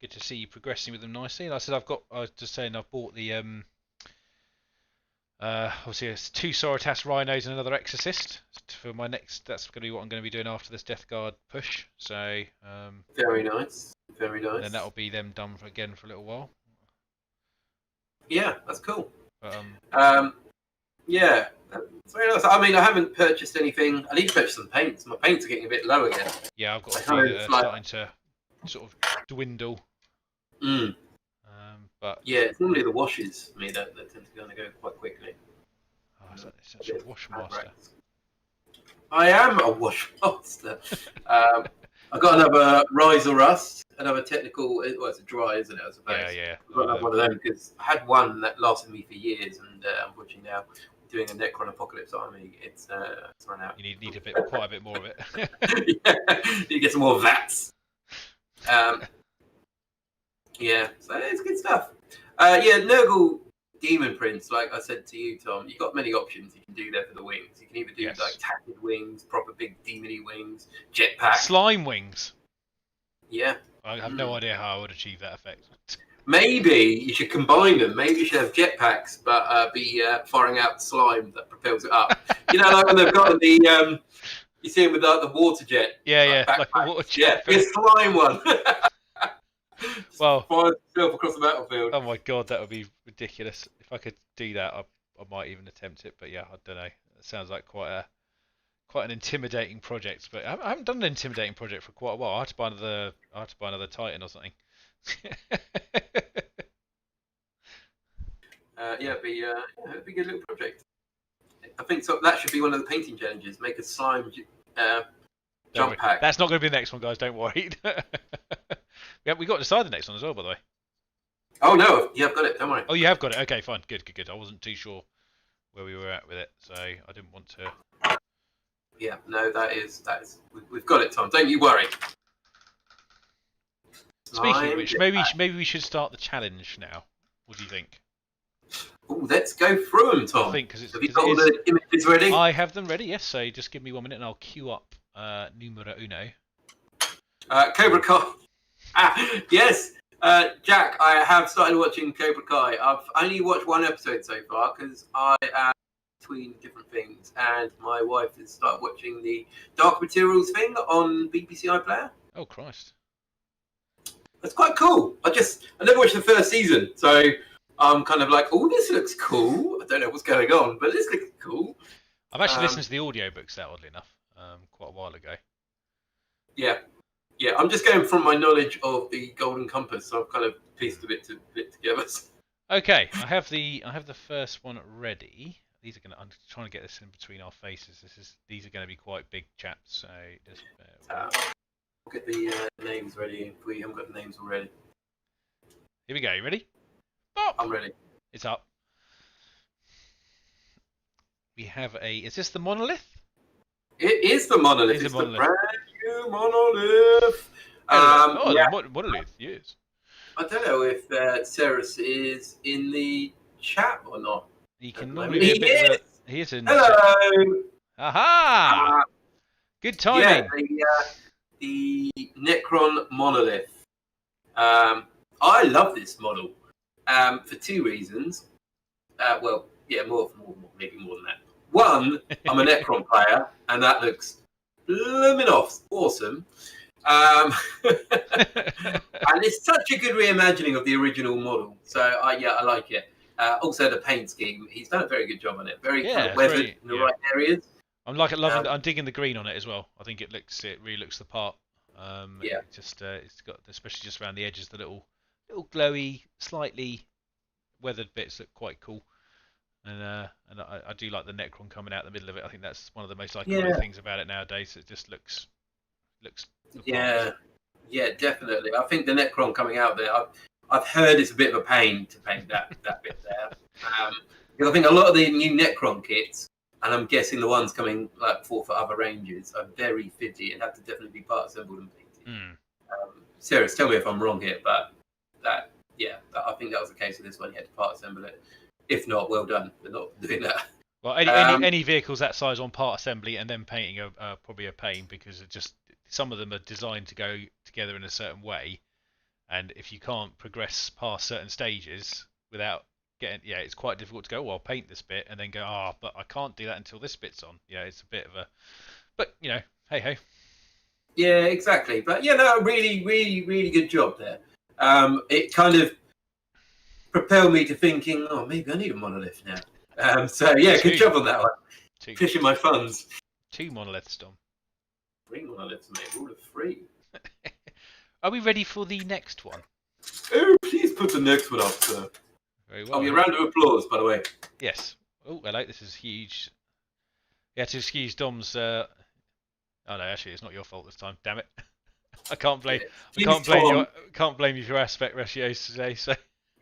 Good to see you progressing with them nicely. And I was just saying, I've bought the obviously it's 2 Soritas Rhinos and another Exorcist for my next. That's going to be what I'm going to be doing after this Death Guard push. So very nice, very nice. And that'll be them done for a little while. Yeah, that's cool. Yeah, it's very nice. I mean, I haven't purchased anything. I need to purchase some paints. My paints are getting a bit low again. Yeah, I've got a few that are starting to sort of dwindle. But yeah, it's normally the washes for me that tend to go quite quickly. Oh, is that such a wash master? I am a wash master. I've got another Rise or Rust, another technical. Well, it's a dry, isn't it? I suppose. Yeah. I've got one of them because I had one that lasted me for years, and unfortunately now doing a Necron Apocalypse Army, it's run out. You need quite a bit more of it. Yeah, you get some more VATs. Yeah, so it's good stuff. Yeah, Nurgle Demon Prince, like I said to you, Tom, you've got many options you can do there for the wings. You can either do like tattered wings, proper big demony wings, jetpack. Slime wings. Yeah. I have no idea how I would achieve that effect. Maybe you should combine them. Maybe you should have jetpacks, but be firing out slime that propels it up. You know, like when they've got the, you see them with the water jet. Yeah, like a water jet. Yeah, a slime one. Well, fire yourself across the battlefield. Oh my god, that would be ridiculous. If I could do that, I might even attempt it. But yeah, I don't know. It sounds like quite an intimidating project. But I haven't done an intimidating project for quite a while. I had to buy another Titan or something. Yeah, it'd be a good little project. I think so. That should be one of the painting challenges. Make a slime Don't jump worry. pack. That's not going to be the next one, guys. Don't worry. Yeah, we got to decide the next one as well, by the way. Oh no, yeah, I've got it. Don't worry. Oh, you have got it. Okay, fine. Good. I wasn't too sure where we were at with it, so I didn't want to. Yeah, no, that is. We've got it, Tom. Don't you worry. Speaking of which, maybe we should start the challenge now. What do you think? Oh, let's go through them, Tom. I think because have you got all the images ready? I have them ready. Yes. So just give me 1 minute, and I'll queue up numero uno. Cobra Kai. Yes, Jack. I have started watching Cobra Kai. I've only watched one episode so far because I am between different things, and my wife has started watching the Dark Materials thing on BBC iPlayer. Oh Christ! That's quite cool. I never watched the first season, so I'm kind of like, oh, this looks cool. I don't know what's going on, but this looks cool. I've actually listened to the audiobooks there, oddly enough, quite a while ago. Yeah. I'm just going from my knowledge of the Golden Compass, so I've kind of pieced a bit together. Okay, I have the first one ready. These are I'm trying to get this in between our faces. These are going to be quite big chaps, so just. We'll get the names ready if we haven't got the names already. Here we go. You ready? Bop! I'm ready. It's up. We have a. Is this the monolith? It is the monolith. It's the brand new monolith. Monolith. Yes. I don't know if Ceres is in the chat or not. He can normally be a bit. Of a, he is in. Hello. Aha! Good timing. Yeah, the Necron monolith. I love this model for two reasons. Maybe more than that. One, I'm a Necron player, and that looks blooming awesome. And it's such a good reimagining of the original model. So I like it. Also, the paint scheme, he's done a very good job on it. Very kind of weathered in the right areas. I'm digging the green on it as well. I think it really looks the part. It's got, especially just around the edges, the little glowy, slightly weathered bits look quite cool. And I do like the Necron coming out the middle of it. I think that's one of the most iconic things about it nowadays. It just looks. Yeah, definitely. I think the Necron coming out there, I've heard it's a bit of a pain to paint that bit there. Because I think a lot of the new Necron kits, and I'm guessing the ones coming for other ranges, are very fidgy and have to definitely be part assembled and painted. Sarah, tell me if I'm wrong here, but I think that was the case with this one. You had to part assemble it. If not, well done for not doing that. Well, any vehicles that size on part assembly and then painting are probably a pain, because some of them are designed to go together in a certain way, and if you can't progress past certain stages without it's quite difficult to go, well, I'll paint this bit and then go, but I can't do that until this bit's on. It's a bit of a, but hey ho. Yeah, exactly. But really, really, really good job there. It kind of propelled me to thinking, maybe I need a monolith now. Good job on that one. Fishing my funds. 2 monoliths, Dom. 3 monoliths, mate. Rule of 3. Are we ready for the next one? Oh, please put the next one up, sir. Very well. A round of applause, by the way. Yes. Oh, hello. This is huge. You had to excuse Dom's. Oh no, actually, it's not your fault this time. Damn it. I can't blame. Can't blame you for aspect ratios today. So.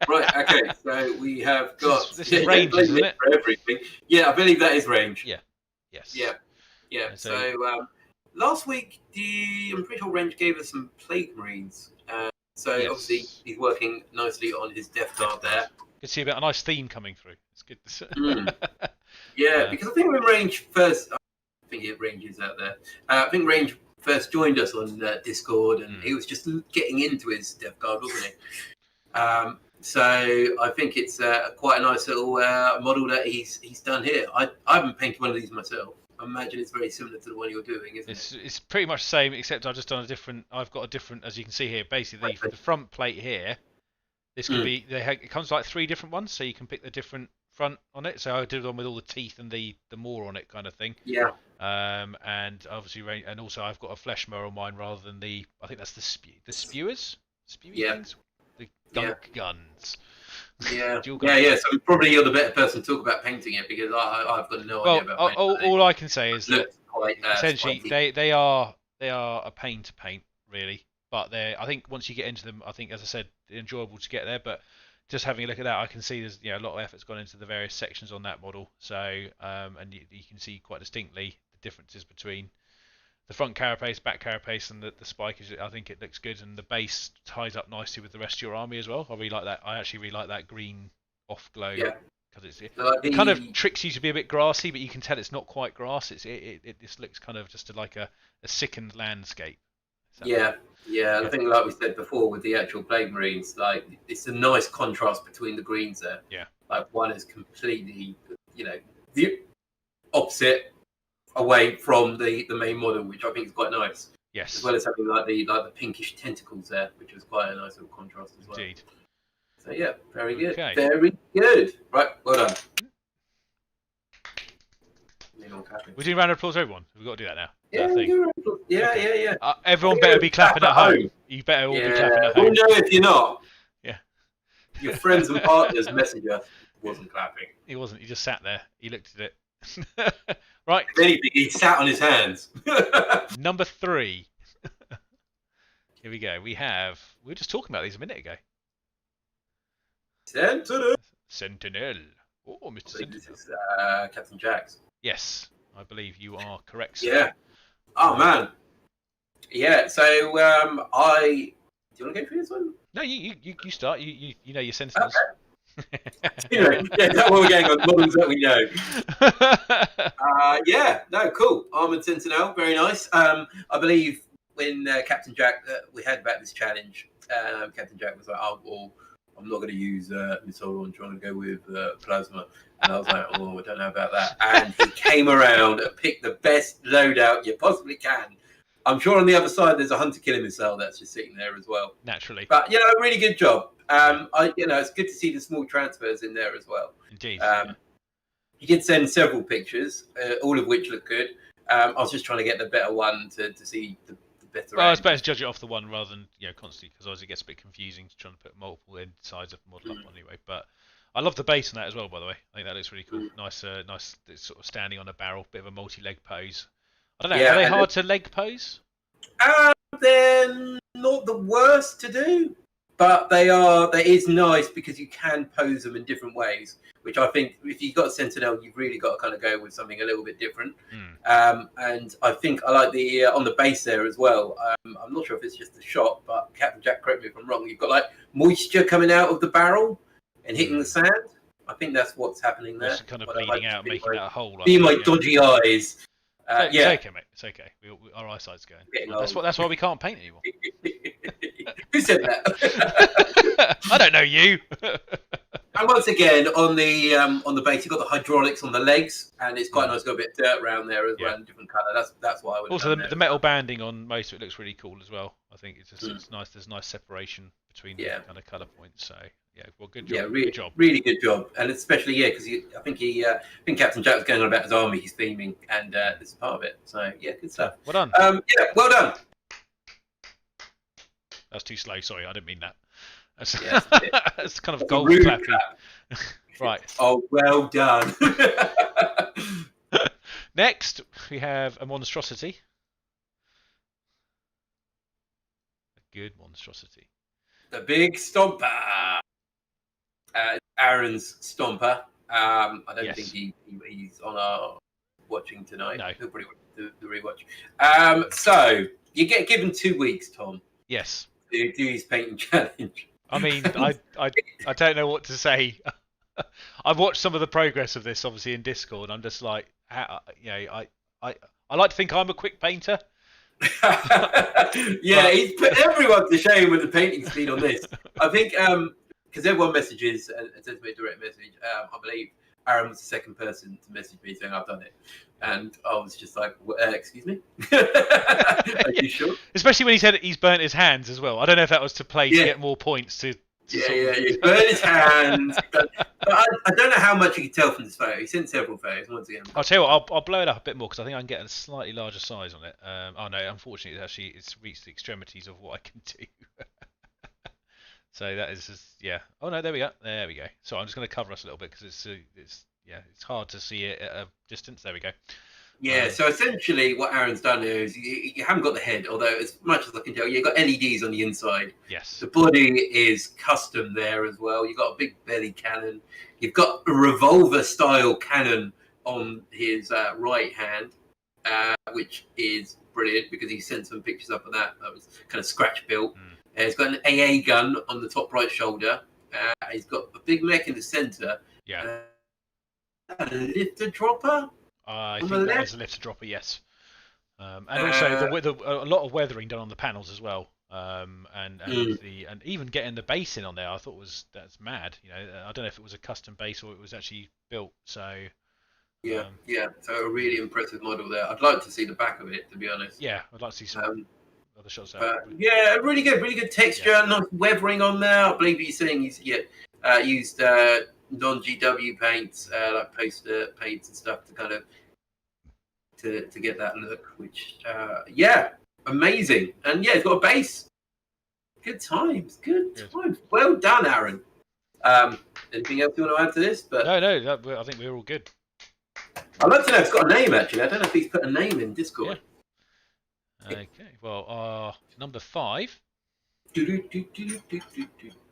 Right. Okay. So we have got. This is range, isn't it? For everything. Yeah, I believe that is range. Yeah. Yes. Yeah. So last week, I'm pretty sure range gave us some Plague Marines. Obviously he's working nicely on his Death Guard there. You can see a nice theme coming through. It's good. Because I think when Range first, I think Range is out there. I think Range first joined us on Discord, and he was just getting into his Death Guard, wasn't he? So I think it's quite a nice little model that he's done here. I haven't painted one of these myself. I imagine it's very similar to the one you're doing, isn't it? It's pretty much the same, except I've just done I've got a different, as you can see here, basically the front plate here. This could be, it comes like 3 different ones, so you can pick the different front on it. So I did one with all the teeth and the maw on it, kind of thing. Yeah. And obviously, and also I've got a flesh maw on mine rather than I think that's the spewers. Spewy things. The Yeah. gunk guns. Yeah, Dual yeah, gunk yeah. guns. So probably you're the better person to talk about painting it because I've got no idea Well, about painting all I can say is it. that Looks quite essentially spicy. they are a pain to paint, really. But I think once you get into them, I think, as I said, enjoyable to get there. But just having a look at that, I can see there's a lot of effort's gone into the various sections on that model. So and you can see quite distinctly the differences between the front carapace, back carapace, and the spike. I think it looks good, and the base ties up nicely with the rest of your army as well. I really like that. I actually really like that green off glow Yeah, because like it kind of the tricks you to be a bit grassy, but you can tell it's not quite grass. It just looks kind of just like a sickened landscape. yeah, yeah. And Yeah. I think, like we said before, with the actual Plague Marines, like it's a nice contrast between the greens there. Yeah. Like one is completely, the opposite away from the main model, which I think is quite nice. Yes. As well as having like the pinkish tentacles there, which was quite a nice little contrast as well. Indeed. So yeah, very good. Okay. Very good. Right, well done. We're doing a round of applause, everyone. We've got to do that now. Yeah, yeah, Okay. yeah. Everyone better be clapping at home. You better all be clapping at home. We'll know if you're not. Yeah. Your friends and partners message us. Wasn't clapping. He wasn't. He just sat there. He looked at it. Right. If anything, he sat on his hands. Number 3. Here we go. We were just talking about these a minute ago. Sentinel. Oh, Mr. Sentinel. This is Captain Jack's. Yes, I believe you are correct, sir. Yeah. Oh man. Yeah. So do you want to go through this one? No, you start. You know your sentinels. Okay. Yeah, that's what we're going on. Models that we know. Yeah. No. Cool. Armored Sentinel. Very nice. I believe when Captain Jack we had about this challenge, Captain Jack was like, "Oh, well, I'm not going to use missile launcher. I'm going to go with plasma." And I was like, "Oh, I don't know about that." And he came around and picked the best loadout you possibly can. I'm sure on the other side there's a hunter killer missile that's just sitting there as well. Naturally. But really good job. It's good to see the small transfers in there as well. Indeed. He did send several pictures, all of which look good. I was just trying to get the better one to see the better. Well, it's better to judge it off the one rather than constantly, because otherwise it gets a bit confusing to try and put multiple sides of the model up anyway. But I love the base on that as well, by the way. I think that looks really cool. Nice sort of standing on a barrel, bit of a multi-leg pose. I don't know. Are they hard to leg pose? They're not the worst to do, but they are. That is nice because you can pose them in different ways. Which I think, if you've got a Sentinel, you've really got to kind of go with something a little bit different. And I think I like the on the base there as well. I'm not sure if it's just the shot, but Captain Jack, correct me if I'm wrong. You've got like moisture coming out of the barrel and hitting the sand. I think that's what's happening there. Just kind of bleeding out, making that a hole. Be my dodgy eyes. It's okay, mate. It's okay. Our eyesight's going. That's why we can't paint anymore. Who said that? I don't know you. And once again, on the base, you've got the hydraulics on the legs, and it's quite nice. Got a bit of dirt around there as well, and different colour. That's why I would. Also, the metal banding on most of it looks really cool as well. I think it's nice. There's nice separation between the kind of colour points. So well, good job. Really, good job. Really good job, and especially because I think Captain Jack was going on about his army. He's theming, and this is part of it. So good stuff. Well done. Well done. That's too slow. Sorry, I didn't mean that. That's kind of That's golf clapping. Right. Oh, well done. Next, we have a monstrosity. A good monstrosity. The big stomper. Aaron's stomper. I don't think he's on our watching tonight. No. He'll probably do the rewatch. So you get given 2 weeks, Tom. Yes. To do his painting challenge. I mean, I don't know what to say. I've watched some of the progress of this, obviously, in Discord. I'm just like, I like to think I'm a quick painter. He's put everyone to shame with the painting speed on this. I think because everyone messages and sends me a direct message. I believe Aaron was the second person to message me saying I've done it, and I was just like, "Excuse me, are you sure?" Especially when he said he's burnt his hands as well. I don't know if that was to play to get more points to. He burnt his hands. But I don't know how much you can tell from this photo. He sent several photos. Once again, I'll tell you what. I'll blow it up a bit more because I think I can get a slightly larger size on it. Oh no, unfortunately, it's reached the extremities of what I can do. So that is just, yeah. Oh no, there we go. There we go. So I'm just going to cover us a little bit because it's hard to see it at a distance. There we go. Yeah, so essentially what Aaron's done here is you haven't got the head, although as much as I can tell, you've got LEDs on the inside. Yes. The body is custom there as well. You've got a big belly cannon. You've got a revolver-style cannon on his right hand, which is brilliant because he sent some pictures up of that. That was kind of scratch built. He's got an AA gun on the top right shoulder. He's got a big mech in the centre. Yeah. A lifter dropper. I think that is a lifter dropper, yes. And also a lot of weathering done on the panels as well. And even getting the base in on there, I thought that's mad. You know, I don't know if it was a custom base or it was actually built. So yeah, so a really impressive model there. I'd like to see the back of it, to be honest. Yeah, I'd like to see some other shots. Yeah, really good texture, nice weathering on there. I believe he's saying he's used non-GW paints, like poster paints and stuff to kind of to get that look, which amazing. And it's got a base. Good times. Well done, Aaron. Anything else you want to add to this? But no, I think we're all good. I'd like to know if it's got a name, actually. I don't know if he's put a name in Discord. Yeah. Okay, well, number 5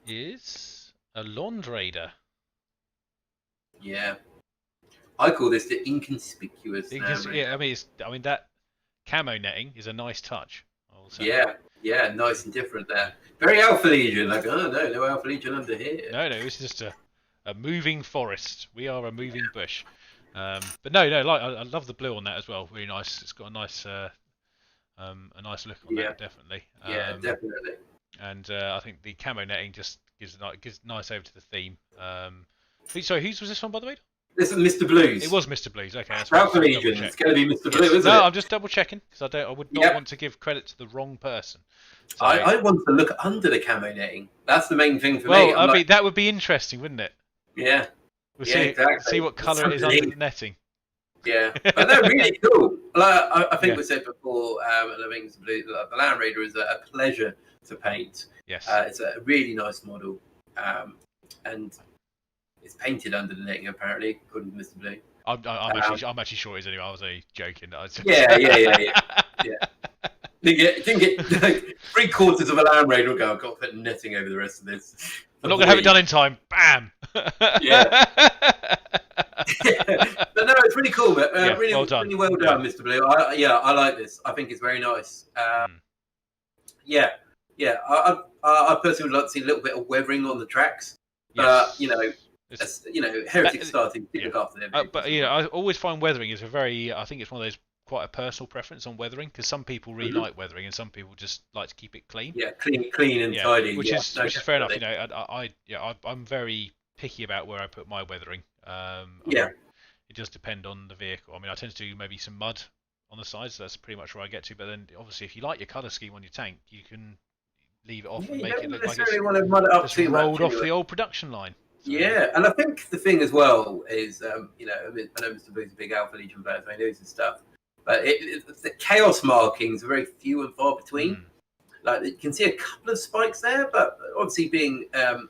is a Lawn Raider. Yeah. I call this the inconspicuous. Yeah, I mean that camo netting is a nice touch. Yeah, nice and different there. Very Alpha Legion. Like, oh no Alpha Legion under here. No, it's just a moving forest. We are a moving bush. But no, like I love the blue on that as well. Really nice. It's got a nice look on that, definitely. Yeah, definitely. And I think the camo netting just gives nice over to the theme. Sorry, whose was this one, by the way? This is Mr. Blues. It was Mr. Blues. Okay, that's Alpha Legion. It's going to be Mr. Blue, isn't it? No, I'm just double checking because I would not want to give credit to the wrong person. So, I want to look under the camo netting. That's the main thing for me. Well, I mean, that would be interesting, wouldn't it? Yeah. We'll see what colour it is under the netting. Yeah, but they're really cool. Like, I think we said before, the Land Raider is a pleasure to paint. Yes. It's a really nice model, and it's painted under the netting apparently, according to Mr. Blue. I'm actually sure it is anyway. I was only joking. Yeah. Didn't get like 3/4 of a Land Raider will go. I've got to put netting over the rest of this. I'm not going to have it done in time. Bam. Yeah. But no, it's really cool. But really well done, Mr. Blue. I like this. I think it's very nice. I personally would like to see a little bit of weathering on the tracks. But Heretic starting to look after them. But I always find weathering is I think it's one of those quite a personal preference on weathering because some people really like weathering and some people just like to keep it clean. Yeah, clean and tidy. Which is fair enough. I'm very picky about where I put my weathering. It does depend on the vehicle. I mean, I tend to do maybe some mud on the sides. So that's pretty much where I get to. But then, obviously, if you like your colour scheme on your tank, you can leave it off and make it look like it's want to mud it up just rolled off the old production line. So, yeah, and I think the thing as well is, I know Mr. Blue's a big Alpha Legion player, so he knows his stuff. But the chaos markings are very few and far between. Like you can see a couple of spikes there, but obviously being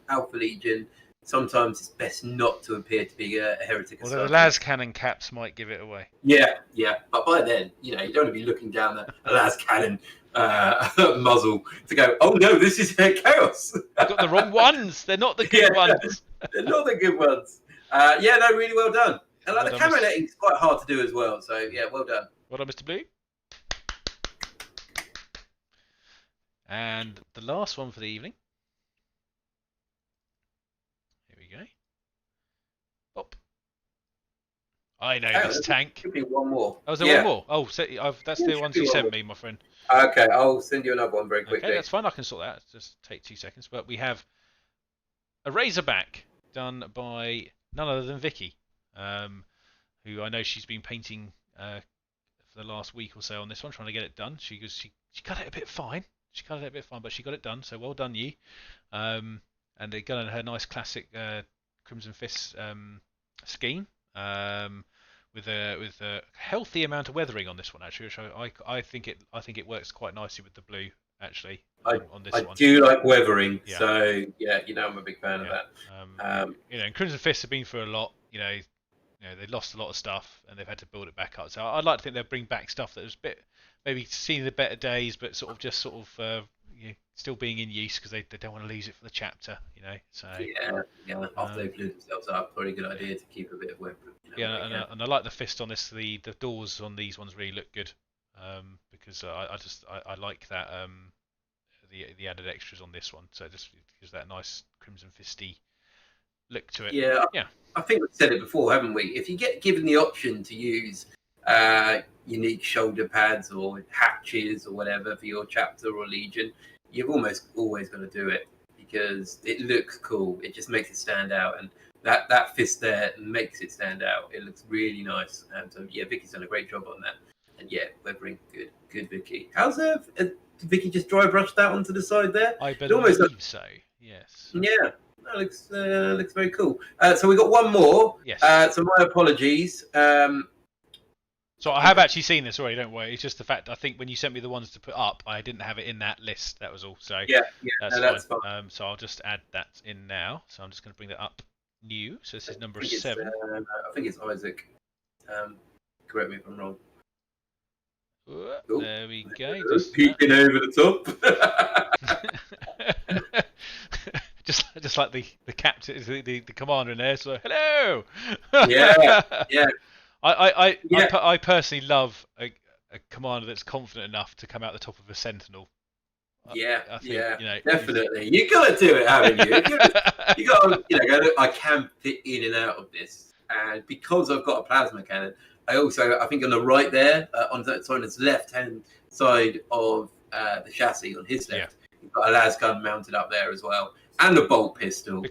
Alpha Legion, sometimes it's best not to appear to be a heretic. Well, the las cannon caps might give it away. Yeah, but by then, you don't want to be looking down a las cannon muzzle to go, oh no, this is chaos. I've got the wrong ones. They're not the good ones. They're not the good ones. Really well done. And the camera netting is quite hard to do as well. So yeah, well done. Well done, Mr. Blue. And the last one for the evening. Here we go. Pop. I know this tank. Should be one more. Oh, is there one more? Oh, that's the ones you sent me, my friend. Okay, I'll send you another one very quickly. Okay, that's fine. I can sort that. Just take 2 seconds. But we have a Razorback done by none other than Vicky, who I know she's been painting for the last week or so on this one, trying to get it done. She cut it a bit fine. But she got it done. So well done, you. And they got in her nice classic Crimson Fist scheme. With a healthy amount of weathering on this one actually, which I think it works quite nicely with the blue actually on this I one. do like weathering, Yeah. so yeah, I'm a big fan of that. And Crimson Fist have been through a lot. They lost a lot of stuff and they've had to build it back up. So I'd like to think they'll bring back stuff that was a bit maybe seen the better days, but sort of still being in use because they don't want to lose it for the chapter. So yeah. After they blew themselves up, probably a good idea to keep a bit of weapon. And I like the fist on this. The doors on these ones really look good because I like that the added extras on this one. So it just gives that nice Crimson Fisty look to it. Yeah. I think we've said it before, haven't we? If you get given the option to use unique shoulder pads or hatches or whatever for your chapter or legion, you've almost always got to do it because it looks cool. It just makes it stand out, and that fist there makes it stand out. It looks really nice. So yeah, Vicky's done a great job on that. And yeah, weathering, good, Vicky. How's did Vicky just dry brush that onto the side there? I believe so. Yes. Yeah. That looks very cool. So we got one more. Yes. So my apologies. So I have actually seen this already. Don't worry. It's just the fact I think when you sent me the ones to put up, I didn't have it in that list. That was all. So that's fine. So I'll just add that in now. So I'm just going to bring that up new. So this is number 7. I think it's Isaac. Correct me if I'm wrong. There we go. Peeking over the top. just like the captain, the commander in there. So hello. Yeah. I personally love a commander that's confident enough to come out the top of a sentinel. I think, definitely. You got to do it, haven't you? You got to, go, look, I can fit in and out of this, and because I've got a plasma cannon, I think on the right there, on his left-hand side of the chassis, on his left, you've got a las gun mounted up there as well, and a bolt pistol, and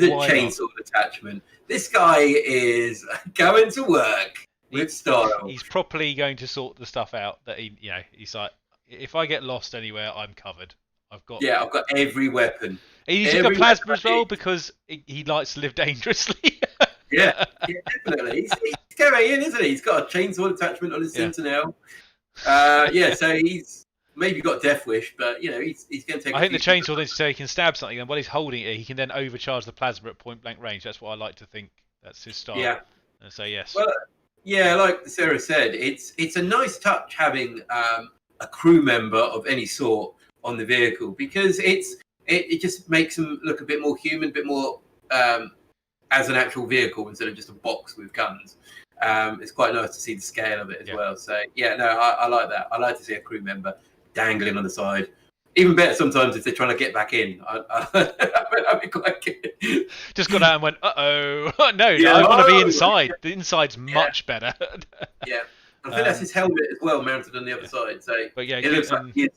a chainsaw attachment. This guy is going to work with style. He's properly going to sort the stuff out that he's like, if I get lost anywhere, I'm covered. I've got every weapon. He's got plasma as well because he likes to live dangerously. yeah, definitely. He's going in, isn't he? He's got a chainsaw attachment on his sentinel. So he's maybe got Death Wish, but he's going to take. I think the chainsaw then, so he can stab something, and while he's holding it, he can then overcharge the plasma at point blank range. That's what I like to think. That's his style. Yeah. And so yes. Well, like Sarah said, it's a nice touch having a crew member of any sort on the vehicle because it just makes them look a bit more human, a bit more as an actual vehicle instead of just a box with guns. It's quite nice to see the scale of it as well. So I like that. I like to see a crew member dangling on the side. Even better sometimes if they're trying to get back in. I'd be quite good. Just got out and went, no, I want to be inside. The inside's much better. Yeah. I think that's his helmet as well, mounted on the other side. So it looks like he's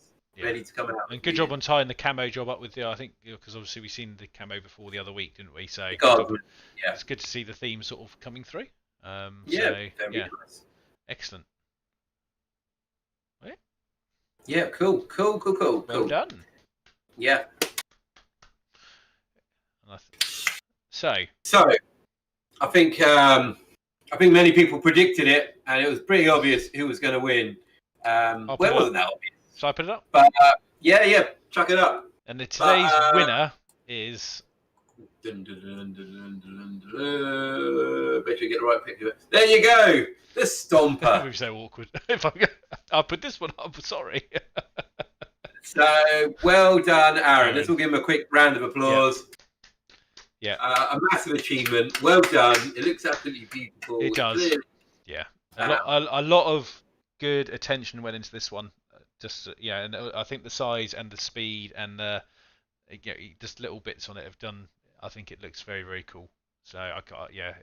ready to come out. And good job on tying the camo job up with I think, because obviously we've seen the camo before the other week, didn't we? So it's good to see the theme sort of coming through. Nice. Excellent. Right? Yeah, cool. Well done. Yeah. So I think many people predicted it, and it was pretty obvious who was going to win. Wasn't that obvious? Shall I put it up? But chuck it up. And today's winner is. Bet you get the right picture. There you go. The Stomper. It was so awkward. I'll put this one up. Sorry. So well done, Aaron. Let's all give him a quick round of applause. Yeah. A massive achievement. Well done. It looks absolutely beautiful. It does. Clearly. Yeah. A lot of good attention went into this one. And I think the size and the speed and the just little bits on it have done. I think it looks very, very cool. So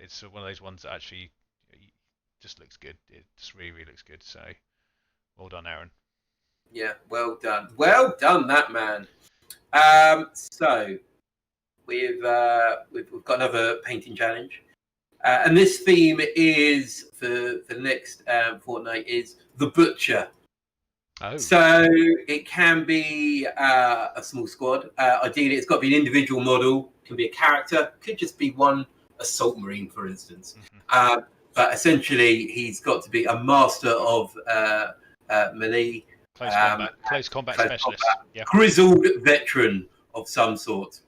it's one of those ones that actually just looks good. It just really, really looks good. So well done, Aaron. Yeah, well done, that man. So we've got another painting challenge, and this theme is for the next fortnight is the Butcher. Oh. So it can be a small squad. Ideally, it's got to be an individual model. It can be a character. Could just be one assault marine, for instance. But essentially, he's got to be a master of melee Close combat close specialist. combat, Yeah. grizzled veteran of some sort.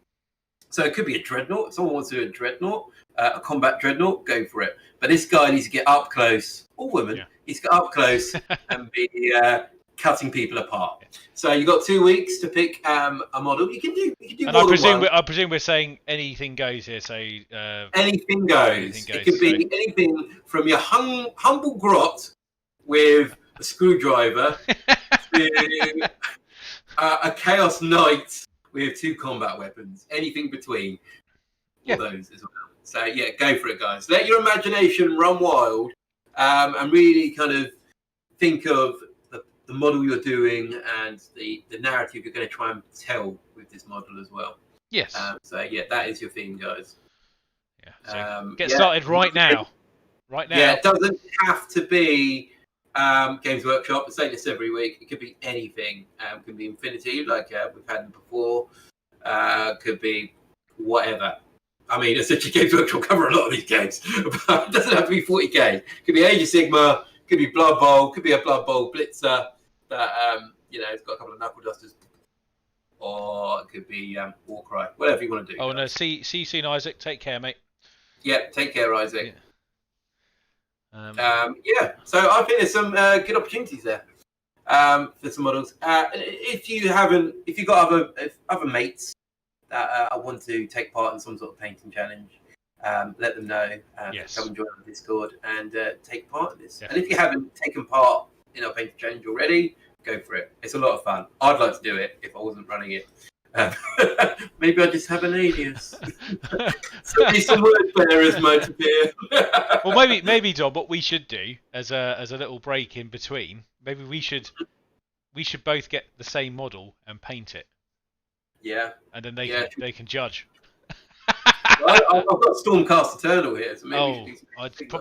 So it could be a dreadnought. If someone wants to do a dreadnought, a combat dreadnought, go for it. But this guy needs to get up close, or woman, he's got up close and be cutting people apart. Yeah. So you've got 2 weeks to pick a model. You can do And more than one. I presume we're saying anything goes here. So anything goes. It could be anything from your humble grot with a screwdriver to a chaos knight with 2 combat weapons. Anything between all those as well. So yeah, go for it, guys. Let your imagination run wild, and really kind of think of the model you're doing and the narrative you're going to try and tell with this model as well. Yes. So yeah, that is your theme, guys. Yeah. So get started right now. Right now. Yeah, it doesn't have to be Games Workshop. I say this every week. It could be anything. It could be Infinity, like we've had before. Could be whatever. I mean, essentially, Games Workshop cover a lot of these games. But it doesn't have to be 40k. It could be Age of Sigmar. Could be Blood Bowl. Could be a Blood Bowl Blitzer that it's got a couple of knuckle dusters. Or it could be Warcry. Whatever you want to do. Oh no, see you soon, Isaac. Take care, mate. Yeah, take care, Isaac. Yeah. So I think there's some good opportunities there for some models. If you've got other mates that want to take part in some sort of painting challenge, let them know. Come and join on Discord and take part in this. Yeah. And if you haven't taken part in our painting challenge already, go for it. It's a lot of fun. I'd like to do it if I wasn't running it. Maybe I just have an alias. Some word bearers might appear. Well, maybe, John. What we should do as a little break in between, maybe we should both get the same model and paint it. Yeah. And then they can judge. Well, I've got Stormcast Eternal here, so maybe. I think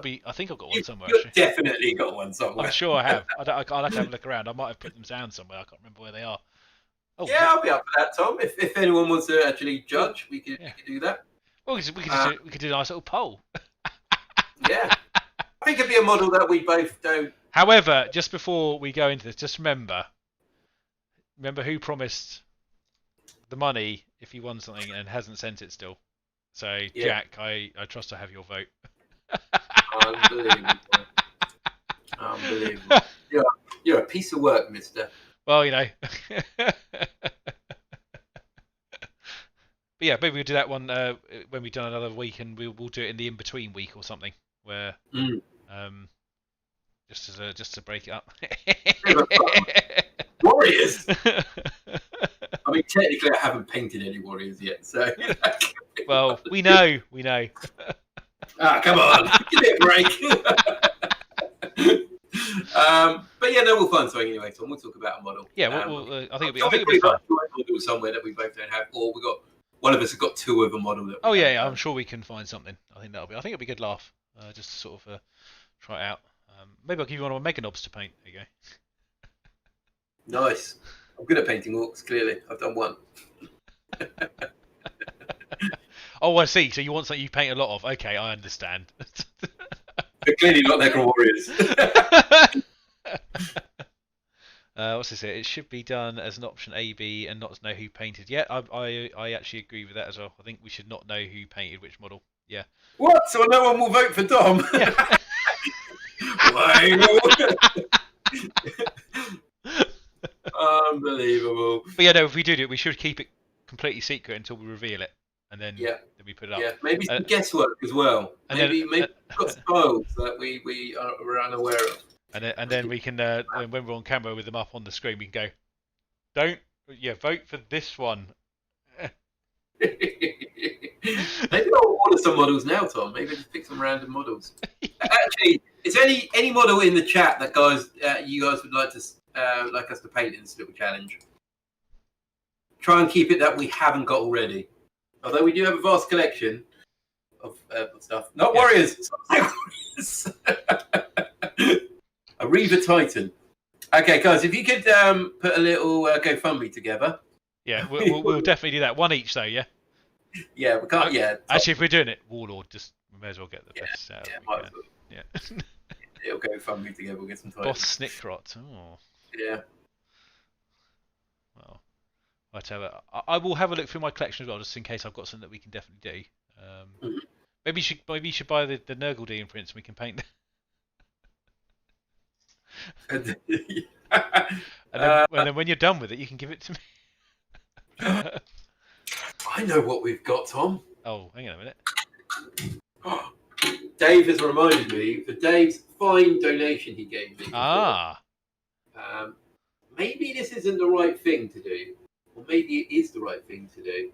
I've got one somewhere. You've definitely got one somewhere. I'm sure I have. I'll have to have a look around. I might have put them down somewhere. I can't remember where they are. Oh, yeah, I'll be up for that, Tom. If anyone wants to actually judge, we could do that. Well, we could do a nice little poll. Yeah, I think it'd be a model that we both don't. However, just before we go into this, just remember who promised the money if he won something and hasn't sent it still. So, Jack, I trust I have your vote. Unbelievable. You're a piece of work, mister. Well, But yeah, maybe we'll do that one when we've done another week, and we'll do it in the in-between week or something, where just to break it up. Warriors. I mean, technically, I haven't painted any warriors yet, so. Well, we know. Come on, give me a break. But yeah, no, we'll find something anyway, Tom. We'll talk about a model. Yeah, I think it'll be fun. Model somewhere that we both don't have, or one of us has got 2 of a model. That I'm sure we can find something. I think it'll be a good laugh. Just to sort of try it out. Maybe I'll give you one of my Mega Knobs to paint. There you go. Nice. I'm good at painting orcs. Clearly, I've done one. Oh, I see. So you want something you paint a lot of? Okay, I understand. But clearly not Necro Warriors. What's this here? It should be done as an option A, B, and not to know who painted. Yeah, I actually agree with that as well. I think we should not know who painted which model. Yeah. What? So no one will vote for Dom? Yeah. Unbelievable. But yeah, no, if we do it, we should keep it completely secret until we reveal it, and then we put it up. Yeah, maybe some guesswork as well. Maybe we've got styles that we are unaware of. And then we can, when we're on camera with them up on the screen, we can go, vote for this one. Maybe I'll order some models now, Tom. Maybe just pick some random models. Actually, is there any model in the chat that you guys would like us to paint in this little challenge? Try and keep it that we haven't got already. Although we do have a vast collection of stuff. Not warriors. A Reaver Titan. Okay, guys, if you could put a little GoFundMe together. Yeah, we'll definitely do that. One each, though, yeah? Yeah, we can't, Actually, if we're doing it, Warlord, we may as well get the best out. Might as well. Yeah. It'll GoFundMe together, we'll get some Titans. Boss Snickrot. Oh. Yeah. Well, whatever. I will have a look through my collection as well, just in case I've got something that we can definitely do. Mhm. Maybe you should buy the Nurgle imprints and we can paint them. And And then when you're done with it, you can give it to me. I know what we've got, Tom. Oh, hang on a minute. Dave has reminded me for Dave's fine donation he gave me. Maybe this isn't the right thing to do, or maybe it is the right thing to do.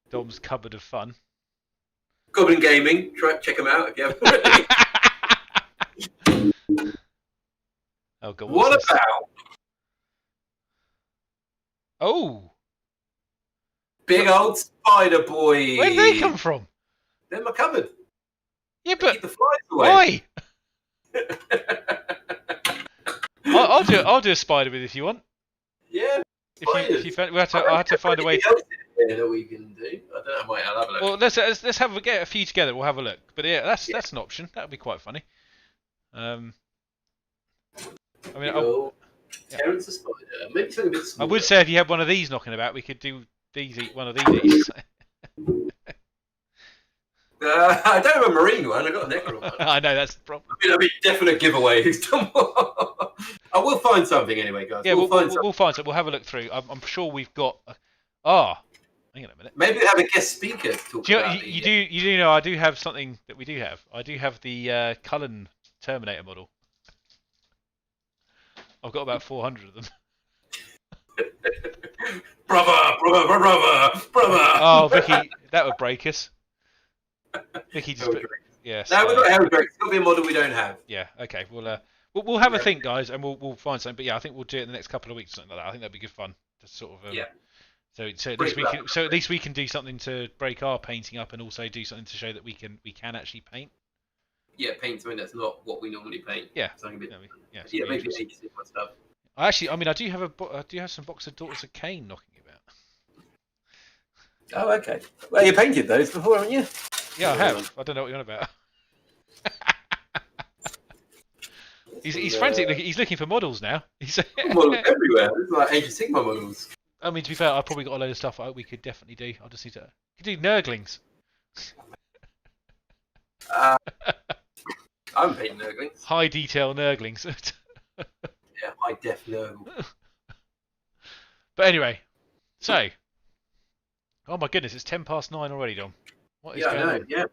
Dom's cupboard of fun. Goblin Gaming, check them out if you haven't already. Oh God! What about? Oh, big old spider boy. Where did they come from? They're in my cupboard. Yeah, They but keep the flies away. Why? I'll do a spider with if you want. Yeah. If you I had to find a way. That we can do. I don't know. I'll have a look. Well, let's get a few together. We'll have a look. But yeah, that's an option. That would be quite funny. I mean, Terrence the spider. Maybe something a bit smaller. I would say if you had one of these knocking about, we could do one of these. I don't have a marine one. I got a necro one. I know that's the problem. I mean, that'd be a definite giveaway. I will find something anyway, guys. Yeah, we'll find something. We'll have a look through. I'm sure we've got. Hang on a minute. Maybe we have a guest speaker to talk about. You do know I do have something that we do have. I do have the Cullen Terminator model. I've got about 400 of them. brother. Oh, Vicky, that would break us. Vicky just yes. No, we're not Harry Drake. It's got to be a model we don't have. Yeah. Okay. We'll have a think, guys, and we'll find something. But yeah, I think we'll do it in the next couple of weeks, or something like that. I think that'd be good fun to sort of. Yeah. So at least we can do something to break our painting up, and also do something to show that we can actually paint. Yeah, paint something that's not what we normally paint. Yeah. Something a bit. Yeah. Maybe agency stuff. I do have some box of Daughters of Cain knocking about. Oh, okay. Well, you painted those before, haven't you? Yeah, I have. I don't know what you're on about. He's frantic. He's looking for models now. Models everywhere. It's like Age of Sigmar models. I mean, to be fair, I've probably got a load of stuff we could definitely do. I just need to. We could do Nurglings. I'm painting Nurglings. High detail Nurglings. Yeah, high def Nurgle. But anyway, so. Oh my goodness, it's 9:10 already, Dom. What is going on? Yeah.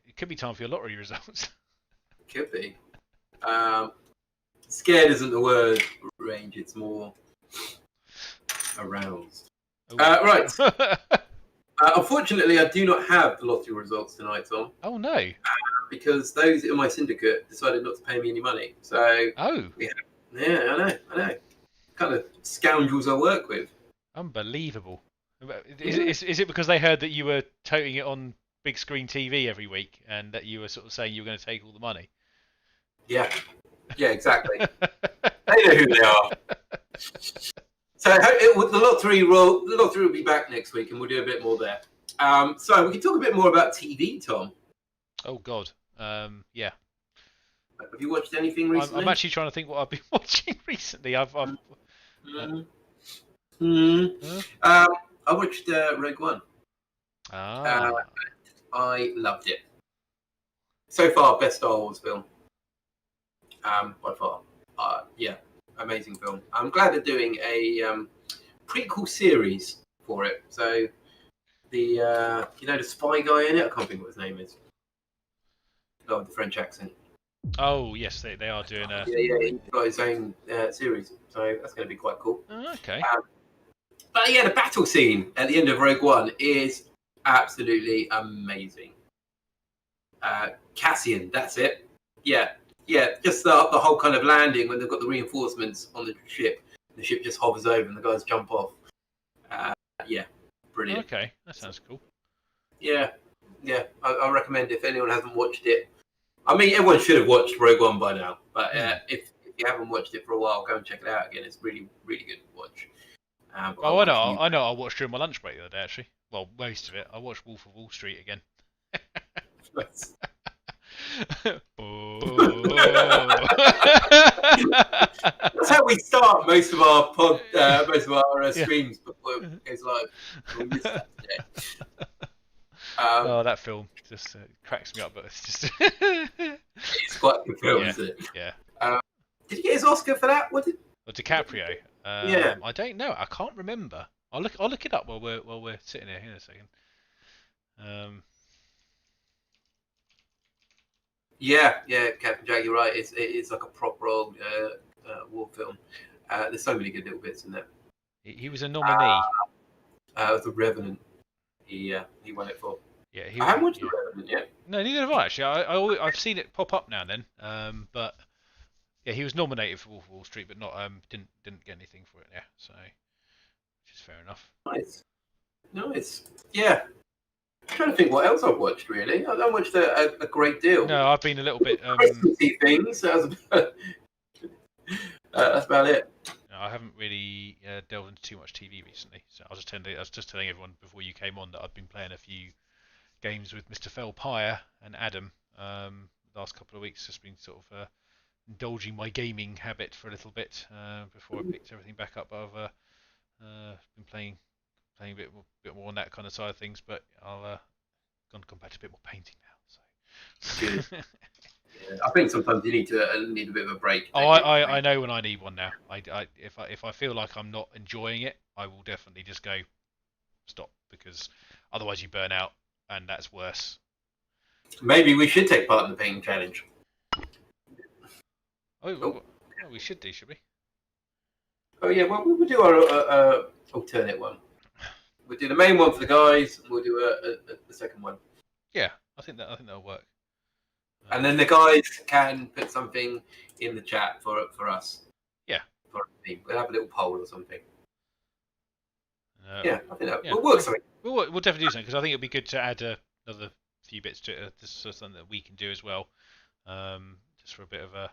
It could be time for your lottery results. Could be. Scared isn't the word, Range. It's more aroused. Right. Unfortunately, I do not have the lottery results tonight, Tom. Oh no. Because those in my syndicate decided not to pay me any money. So. Oh. Yeah, I know. Kind of scoundrels I work with. Unbelievable. Is it because they heard that you were toting it on big screen TV every week, and that you were sort of saying you were going to take all the money? Yeah, exactly. They know who they are. So the lottery will be back next week, and we'll do a bit more there. So we can talk a bit more about TV, Tom. Oh God, yeah. Have you watched anything recently? I'm actually trying to think what I've been watching recently. I watched Rogue One. I loved it. So far, best Star Wars film. By far. Yeah, amazing film. I'm glad they're doing a prequel series for it. So the the spy guy in it, I can't think what his name is. The guy with the French accent. Oh yes, they are doing a. Yeah, he's got his own series, so that's going to be quite cool. Okay. But yeah, the battle scene at the end of Rogue One is absolutely amazing. Cassian, that's it. Yeah, just the whole kind of landing when they've got the reinforcements on the ship. The ship just hovers over and the guys jump off. Yeah, brilliant. Okay, that sounds cool. Yeah, I recommend if anyone hasn't watched it. I mean, everyone should have watched Rogue One by now, but if you haven't watched it for a while, go and check it out again. It's really, really good to watch. I know. I watched during my lunch break the other day, actually. Well, most of it. I watched Wolf of Wall Street again. That's how we start most of our Yeah. streams before it goes live. We missed that today. Oh, that film just cracks me up, but it's just It's quite a good film, yeah, isn't it? yeah. Did he get his Oscar for that? What did? Well, DiCaprio. Yeah. I don't know. I can't remember. I'll look it up while we're sitting here. In a second. Yeah, Captain Jack, you're right. It's like a proper old war film. There's so many good little bits in there. He was a nominee. It was The Revenant. He won it for. Yeah, I haven't watched The Revenant yet. No, neither have I actually. I've seen it pop up now and then. But yeah, he was nominated for Wolf of Wall Street, but not didn't get anything for it. Yeah, so which is fair enough. Nice. Yeah. I'm trying to think what else I've watched. Really, I've watched a great deal. No, I've been a little bit Christmassy things. That's about it. No, I haven't really delved into too much TV recently. So I was just telling everyone before you came on that I've been playing a few games with Mr. Felpire and Adam. The last couple of weeks, just been sort of indulging my gaming habit for a little bit before I picked everything back up. But I've been playing a bit more on that kind of side of things. But I'll gone back to a bit more painting now. So. Good. Yeah, I think sometimes you need a bit of a break. Oh, I know when I need one now. If I feel like I'm not enjoying it, I will definitely just go stop, because otherwise you burn out, and that's worse. Maybe we should take part in the painting challenge. Oh, we should do, should we? Oh yeah, well we'll do our alternate one. We'll do the main one for the guys, and we'll do a second one. Yeah, I think that'll work. And then the guys can put something in the chat for us. Yeah. We'll have a little poll or something. I think that yeah. will work something. We'll definitely do something, because I think it'd be good to add another few bits to it. This is something that we can do as well, just for a bit of a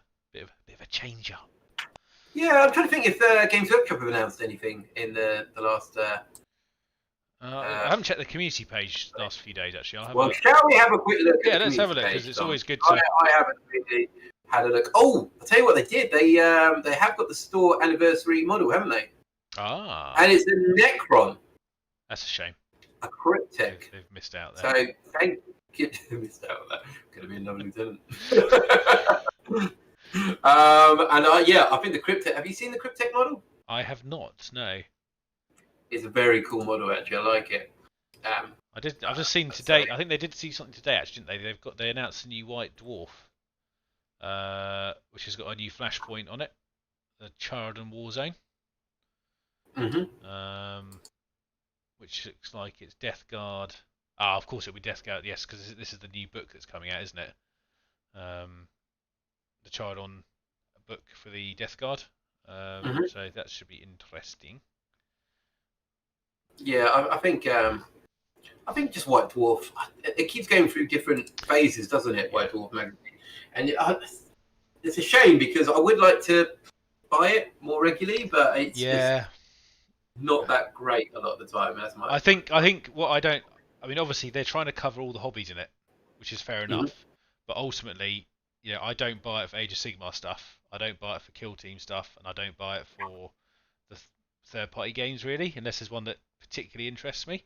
change up. Yeah, I'm trying to think if Games Workshop have announced anything in the last. I haven't checked the community page the last few days, actually. Shall we have a quick look? Yeah, let's have a look, because it's always good to. I haven't really had a look. Oh, I'll tell you what they did. They have got the store anniversary model, haven't they? Ah. And it's a Necron. That's a shame. A Cryptek. They've missed out there. So thank you. Missed out on that. Could have been another lieutenant. I think the Cryptek. Have you seen the Cryptek model? I have not. No. It's a very cool model, actually. I like it. I've just seen today. I think they did see something today, actually, didn't they? They announced a new White Dwarf, which has got a new flashpoint on it, the Charadon Warzone. Which looks like it's Death Guard. Ah, of course it'll be Death Guard. Yes, because this is the new book that's coming out, isn't it? The Charadon book for the Death Guard. So that should be interesting. Yeah, I think just White Dwarf. It keeps going through different phases, doesn't it? White Dwarf magazine, and it's a shame because I would like to buy it more regularly, but it's not that great a lot of the time. That's my. I think what I don't. I mean, obviously they're trying to cover all the hobbies in it, which is fair enough. But ultimately, I don't buy it for Age of Sigmar stuff. I don't buy it for Kill Team stuff, and I don't buy it for the third-party games really, unless there's one that particularly interests me.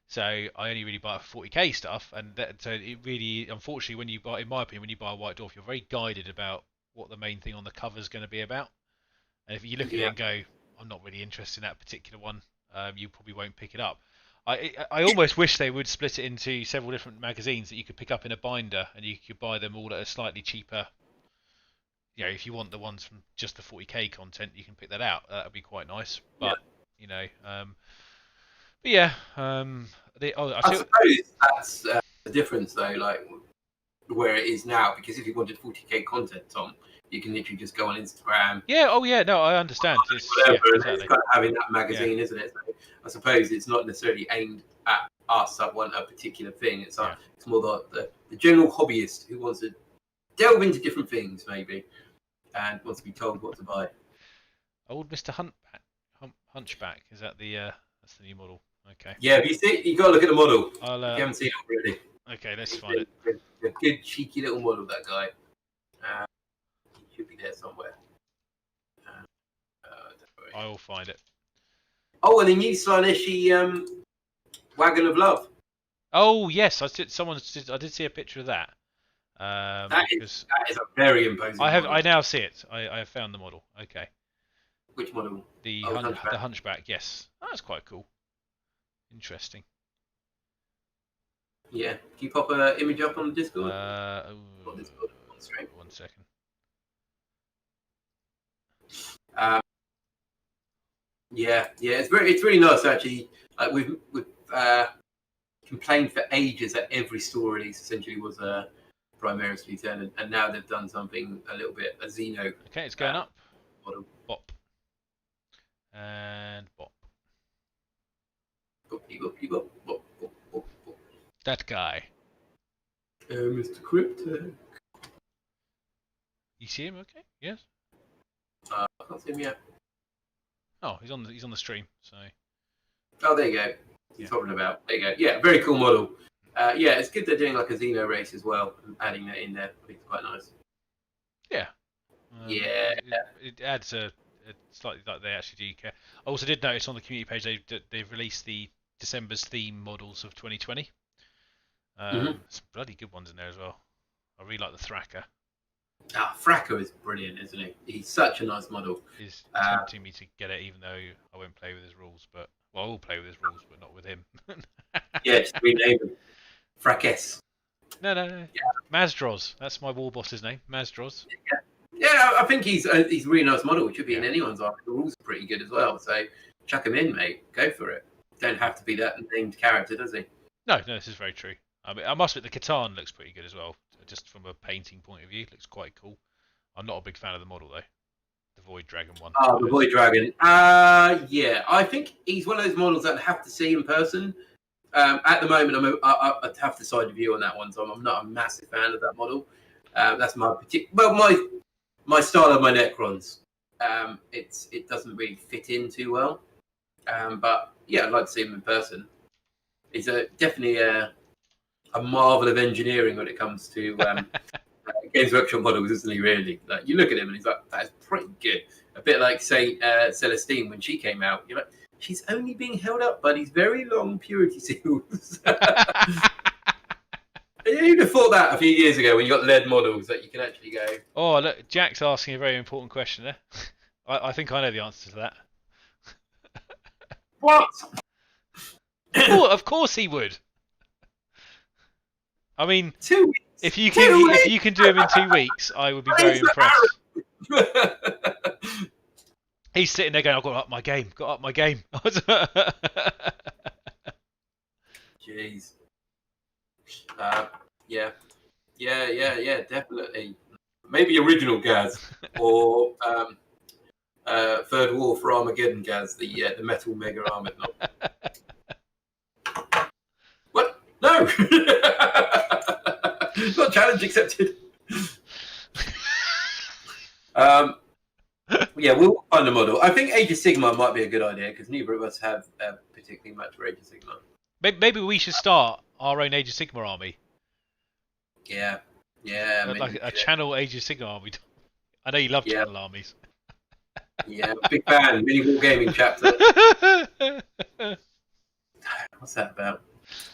So I only really buy it for 40k stuff, and so it really, unfortunately, when you buy, in my opinion, when you buy a White Dwarf, you're very guided about what the main thing on the cover is going to be about. And if you look at it and go, I'm not really interested in that particular one, you probably won't pick it up. I almost wish they would split it into several different magazines that you could pick up in a binder, and you could buy them all at a slightly cheaper. If you want the ones from just the 40k content, you can pick that out. That would be quite nice. But I suppose that's the difference, though. Like where it is now, because if you wanted 40k content, Tom, you can literally just go on Instagram. Yeah. Oh yeah. No, I understand. It's kind of having that magazine, isn't it? So I suppose it's not necessarily aimed at us that want a particular thing. It's more the general hobbyist who wants to delve into different things, maybe, and wants to be told what to buy. Old Mr. Hunchback, is that that's the new model? Okay. Yeah, you got to look at the model. If you haven't seen it already. Okay, let's find it. A good cheeky little model, that guy. He should be there somewhere. will find it. Oh, and the new Slaneshi Wagon of Love. Oh yes, I did see a picture of that. That is a very imposing model. I now see it. I have found the model. Okay. Which model? The Hunchback. the Hunchback. Yes, that's quite cool. Interesting. Yeah. Can you pop an image up on the Discord? Discord. One second. Yeah, it's really nice actually. We've complained for ages that every store release essentially was a Primaris Lieutenant, and now they've done something a little bit a Xeno. Okay, it's going up. Model. Bop. And bop. Bop. That guy. Mr. Crypto. You see him? Okay. Yes. I can't see him yet. Oh, he's on the stream. So. Oh, there you go. He's talking about. There you go. Yeah, very cool model. Yeah, it's good they're doing like a Xeno race as well, and adding that in there. I think it's quite nice. Yeah. Yeah. It adds a slightly like they actually do care. I also did notice on the community page they've released the December's theme models of 2020. Some bloody good ones in there as well. I really like the Thraka. Fracker is brilliant, isn't he? He's such a nice model. He's tempting me to get it, even though I won't play with his rules. But I will play with his rules, but not with him. Yeah, just rename him. Frackess. No. Yeah. Mazdroz. That's my war boss's name. Mazdroz. Yeah, I think he's a really nice model. It should be in anyone's army. The rules are pretty good as well. So chuck him in, mate. Go for it. Don't have to be that named character, does he? No, this is very true. I mean, I must admit the Catan looks pretty good as well. Just from a painting point of view, it looks quite cool. I'm not a big fan of the model though. The Void Dragon one. Oh, the Void Dragon. Yeah, I think he's one of those models that I have to see in person. At the moment, I'd have to side view on that one, so I'm not a massive fan of that model. That's my my style of my Necrons. It doesn't really fit in too well. But yeah, I'd like to see him in person. He's definitely a marvel of engineering when it comes to Games Workshop models, isn't he? Really, like you look at him and he's like, that's pretty good. A bit like say Celestine when she came out. You're like, she's only being held up by these very long purity seals. You'd have thought that a few years ago when you got lead models that you can actually go. Oh, look, Jack's asking a very important question there. I think I know the answer to that. What? Oh, of course he would. I mean, 2 weeks. If you can do him in 2 weeks, I would be very impressed. He's sitting there going, "I've got to up my game. Got to up my game." Jeez. Yeah, definitely. Maybe original Gaz or Third War for Armageddon Gaz, the metal mega armored. What? No. Not challenge accepted. Yeah, we'll find a model. I think Age of Sigmar might be a good idea because neither of us have particularly much for Age of Sigmar. Maybe we should start our own Age of Sigmar army. Yeah. Like a channel Age of Sigmar army. I know you love channel armies. Yeah, big fan. Mini wargaming chapter. What's that about?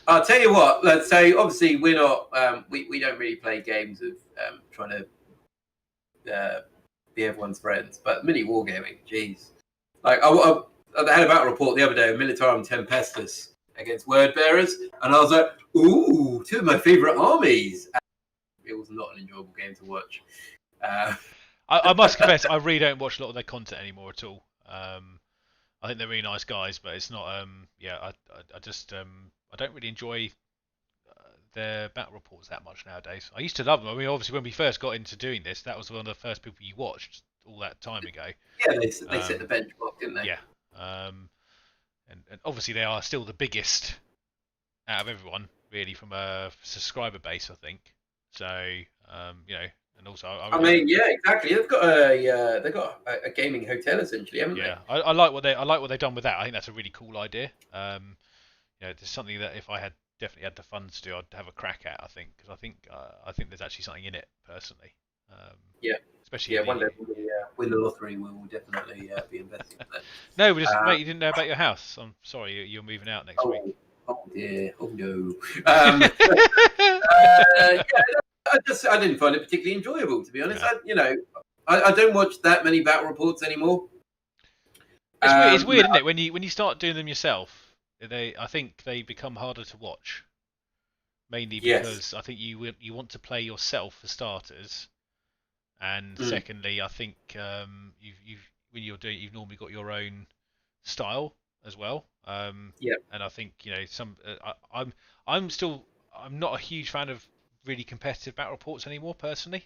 I'll tell you what. Let's say, obviously, we're not. We don't really play games of trying to be everyone's friends. But mini wargaming, jeez. Like I had a battle report the other day, Militarum Tempestus against Word Bearers, and I was like, "Ooh, two of my favorite armies." And it was not an enjoyable game to watch. I must confess, I really don't watch a lot of their content anymore at all. I think they're really nice guys, but it's not. I just I don't really enjoy their battle reports that much nowadays. I used to love them. I mean, obviously, when we first got into doing this, that was one of the first people you watched all that time ago. Yeah, they set the benchmark, didn't they? Yeah. And obviously, they are still the biggest out of everyone, really, from a subscriber base, I think. So, and also, I mean, yeah, exactly. They've got a gaming hotel essentially, haven't they? Yeah, I like what they've done with that. I think that's a really cool idea. It's something that if I had definitely had the funds to do, I'd have a crack at. I think because I think there's actually something in it personally. Yeah. especially Yeah, in one day the. when we win the lottery, we will definitely be investing in that. No, we just mate. You didn't know about your house. I'm sorry, you're moving out next week. Oh dear, oh no. Yeah, I didn't find it particularly enjoyable, to be honest. Yeah. I don't watch that many battle reports anymore. It's weird. It's weird, isn't it? When you start doing them yourself, I think they become harder to watch. Mainly because I think you want to play yourself for starters, and secondly, I think when you're doing, you've normally got your own style as well. Yeah. And I think I'm not a huge fan of really competitive battle reports anymore personally.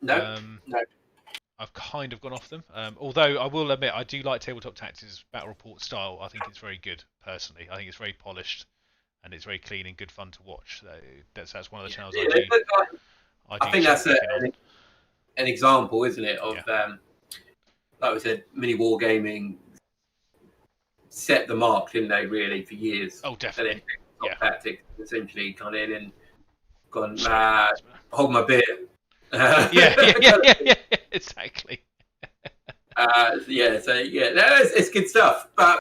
No. No. I've kind of gone off them. Although I will admit I do like Tabletop Tactics battle report style. I think it's very good personally. I think it's very polished and it's very clean and good fun to watch. So that's one of the channels I think that's an example, isn't it, of like we said, mini wargaming set the mark, didn't they? Really, for years. Oh, definitely. And then Tactics essentially gone in and gone, hold my beer. Yeah, exactly. It's good stuff. But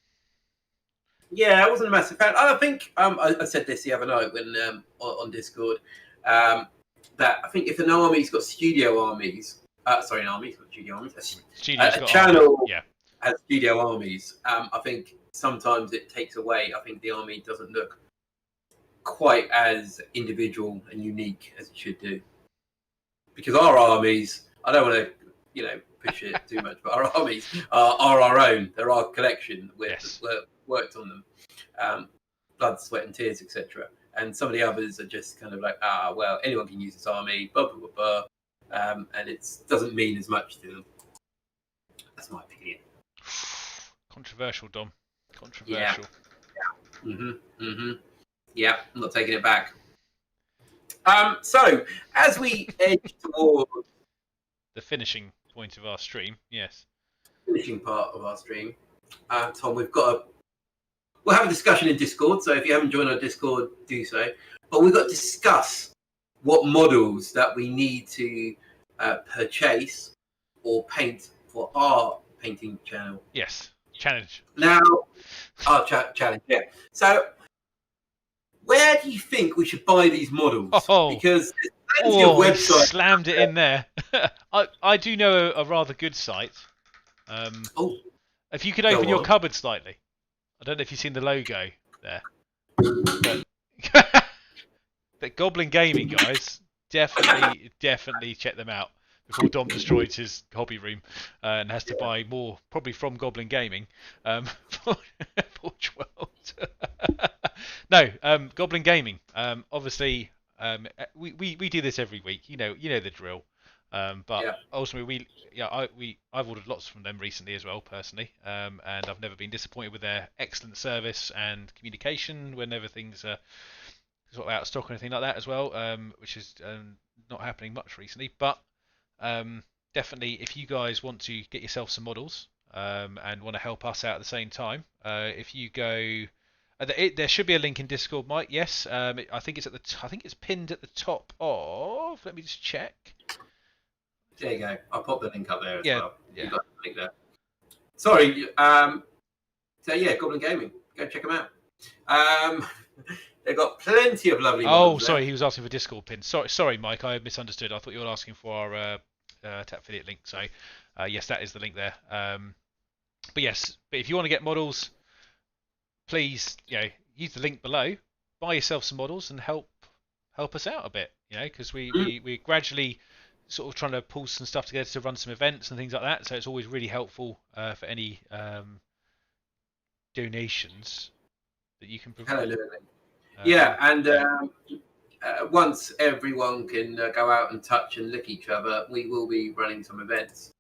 yeah, I wasn't a massive fan. I think I said this the other night when on Discord that I think if an army's got studio armies, a channel has studio armies. I think sometimes it takes away. I think the army doesn't look quite as individual and unique as it should do. Because our armies, I don't want to, push it too much, but our armies are our own. They're our collection. We've worked on them, blood, sweat, and tears, etc. And some of the others are just kind of like, well, anyone can use this army, blah blah blah, blah. And it doesn't mean as much to them. That's my opinion. Controversial, Dom. Controversial. Yeah, I'm not taking it back. So, as we edge towards the finishing point of our stream, finishing part of our stream, Tom, we'll have a discussion in Discord. So, if you haven't joined our Discord, do so. But we've got to discuss what models that we need to purchase or paint for our painting channel. Yes, challenge. Now, our challenge. Yeah. So, where do you think we should buy these models? Because there's plenty of websites. Slammed it in there. I do know a rather good site. If you could open your cupboard slightly. I don't know if you've seen the logo there. But Goblin Gaming, guys, definitely check them out before Dom destroys his hobby room and has to buy more, probably from Goblin Gaming, for Forge World. No, Goblin Gaming. Obviously, we do this every week. You know the drill. But ultimately, I've ordered lots from them recently as well, personally, and I've never been disappointed with their excellent service and communication whenever things are sort of out of stock or anything like that as well, which is not happening much recently. But definitely, if you guys want to get yourself some models and want to help us out at the same time, if you go. There should be a link in Discord, Mike. Yes, I think it's I think it's pinned at the top of. Let me just check. There you go. I'll pop the link up there as well. Yeah. You got the link there. Sorry. So Goblin Gaming. Go check them out. They've got plenty of lovely models. Oh, sorry. He was asking for Discord pin. Sorry, Mike. I misunderstood. I thought you were asking for our Tapfiliate link. So, yes, that is the link there. But if you want to get models, please, use the link below. Buy yourself some models and help us out a bit. Because we're gradually sort of trying to pull some stuff together to run some events and things like that. So it's always really helpful for any donations that you can provide. And once everyone can go out and touch and lick each other, we will be running some events.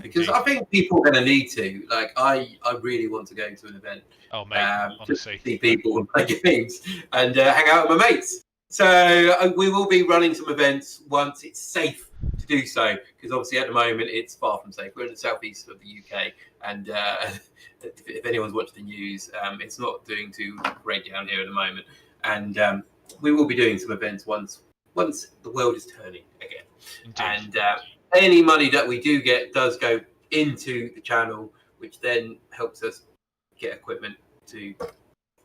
Because I think people are going to need to. Like, I really want to go to an event. Oh, mate, honestly. To see people and play games and hang out with my mates. So we will be running some events once it's safe to do so. Because obviously at the moment it's far from safe. We're in the southeast of the UK, and if anyone's watched the news, it's not doing too great down here at the moment. And we will be doing some events once the world is turning again. Indeed. And any money that we do get does go into the channel, which then helps us get equipment to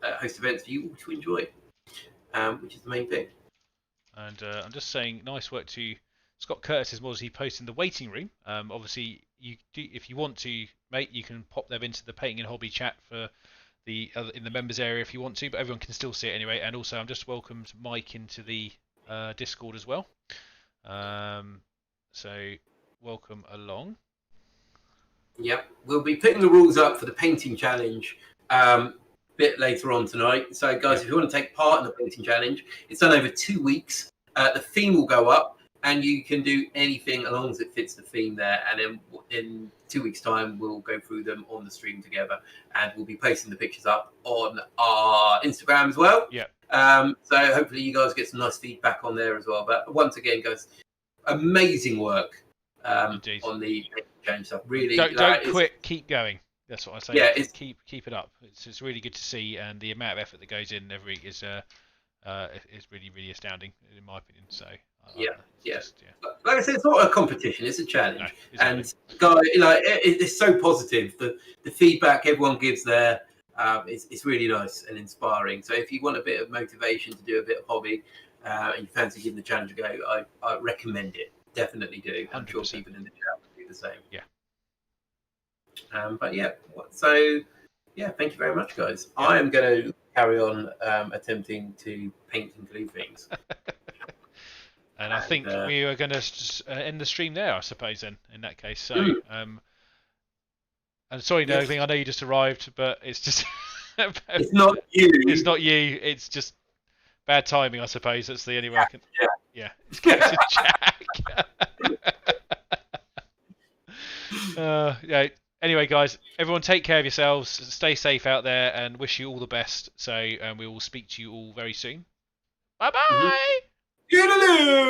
host events for you all to enjoy, which is the main thing. And I'm just saying, nice work to Scott Curtis's mods. He posted in the waiting room. Obviously, you do, if you want to, mate, you can pop them into the painting and hobby chat for the in the members area if you want to, but everyone can still see it anyway. And also, I'm just welcomed Mike into the Discord as well. So welcome along. Yep, we'll be putting the rules up for the painting challenge bit later on tonight. So, guys, if you want to take part in the painting challenge, it's done over 2 weeks. The theme will go up, and you can do anything as long as it fits the theme there. And then in 2 weeks' time, we'll go through them on the stream together, and we'll be posting the pictures up on our Instagram as well. Yeah. So hopefully you guys get some nice feedback on there as well. But once again, guys, amazing work on the change stuff. Really, don't quit. Keep going. That's what I say. Yeah, keep it up. It's really good to see, and the amount of effort that goes in every week is really, really astounding in my opinion. So like I said, it's not a competition; it's a challenge. No, exactly. And guys, it's so positive. The feedback everyone gives there, it's really nice and inspiring. So if you want a bit of motivation to do a bit of hobby, and you fancy giving the challenge a go, I recommend it. Definitely do. 100%. I'm sure people in the chat will do the same. Yeah. But thank you very much, guys. Yeah. I am going to carry on attempting to paint and glue things. And I think we are going to end the stream there, I suppose, then, in that case. So, and sorry, Nurgling, I know you just arrived, but it's just... it's not you. It's not you. It's just bad timing, I suppose. That's the only way I can... Yeah. It's Captain Jack. Anyway, guys, everyone take care of yourselves, stay safe out there, and wish you all the best. So we will speak to you all very soon. Bye-bye! Mm-hmm.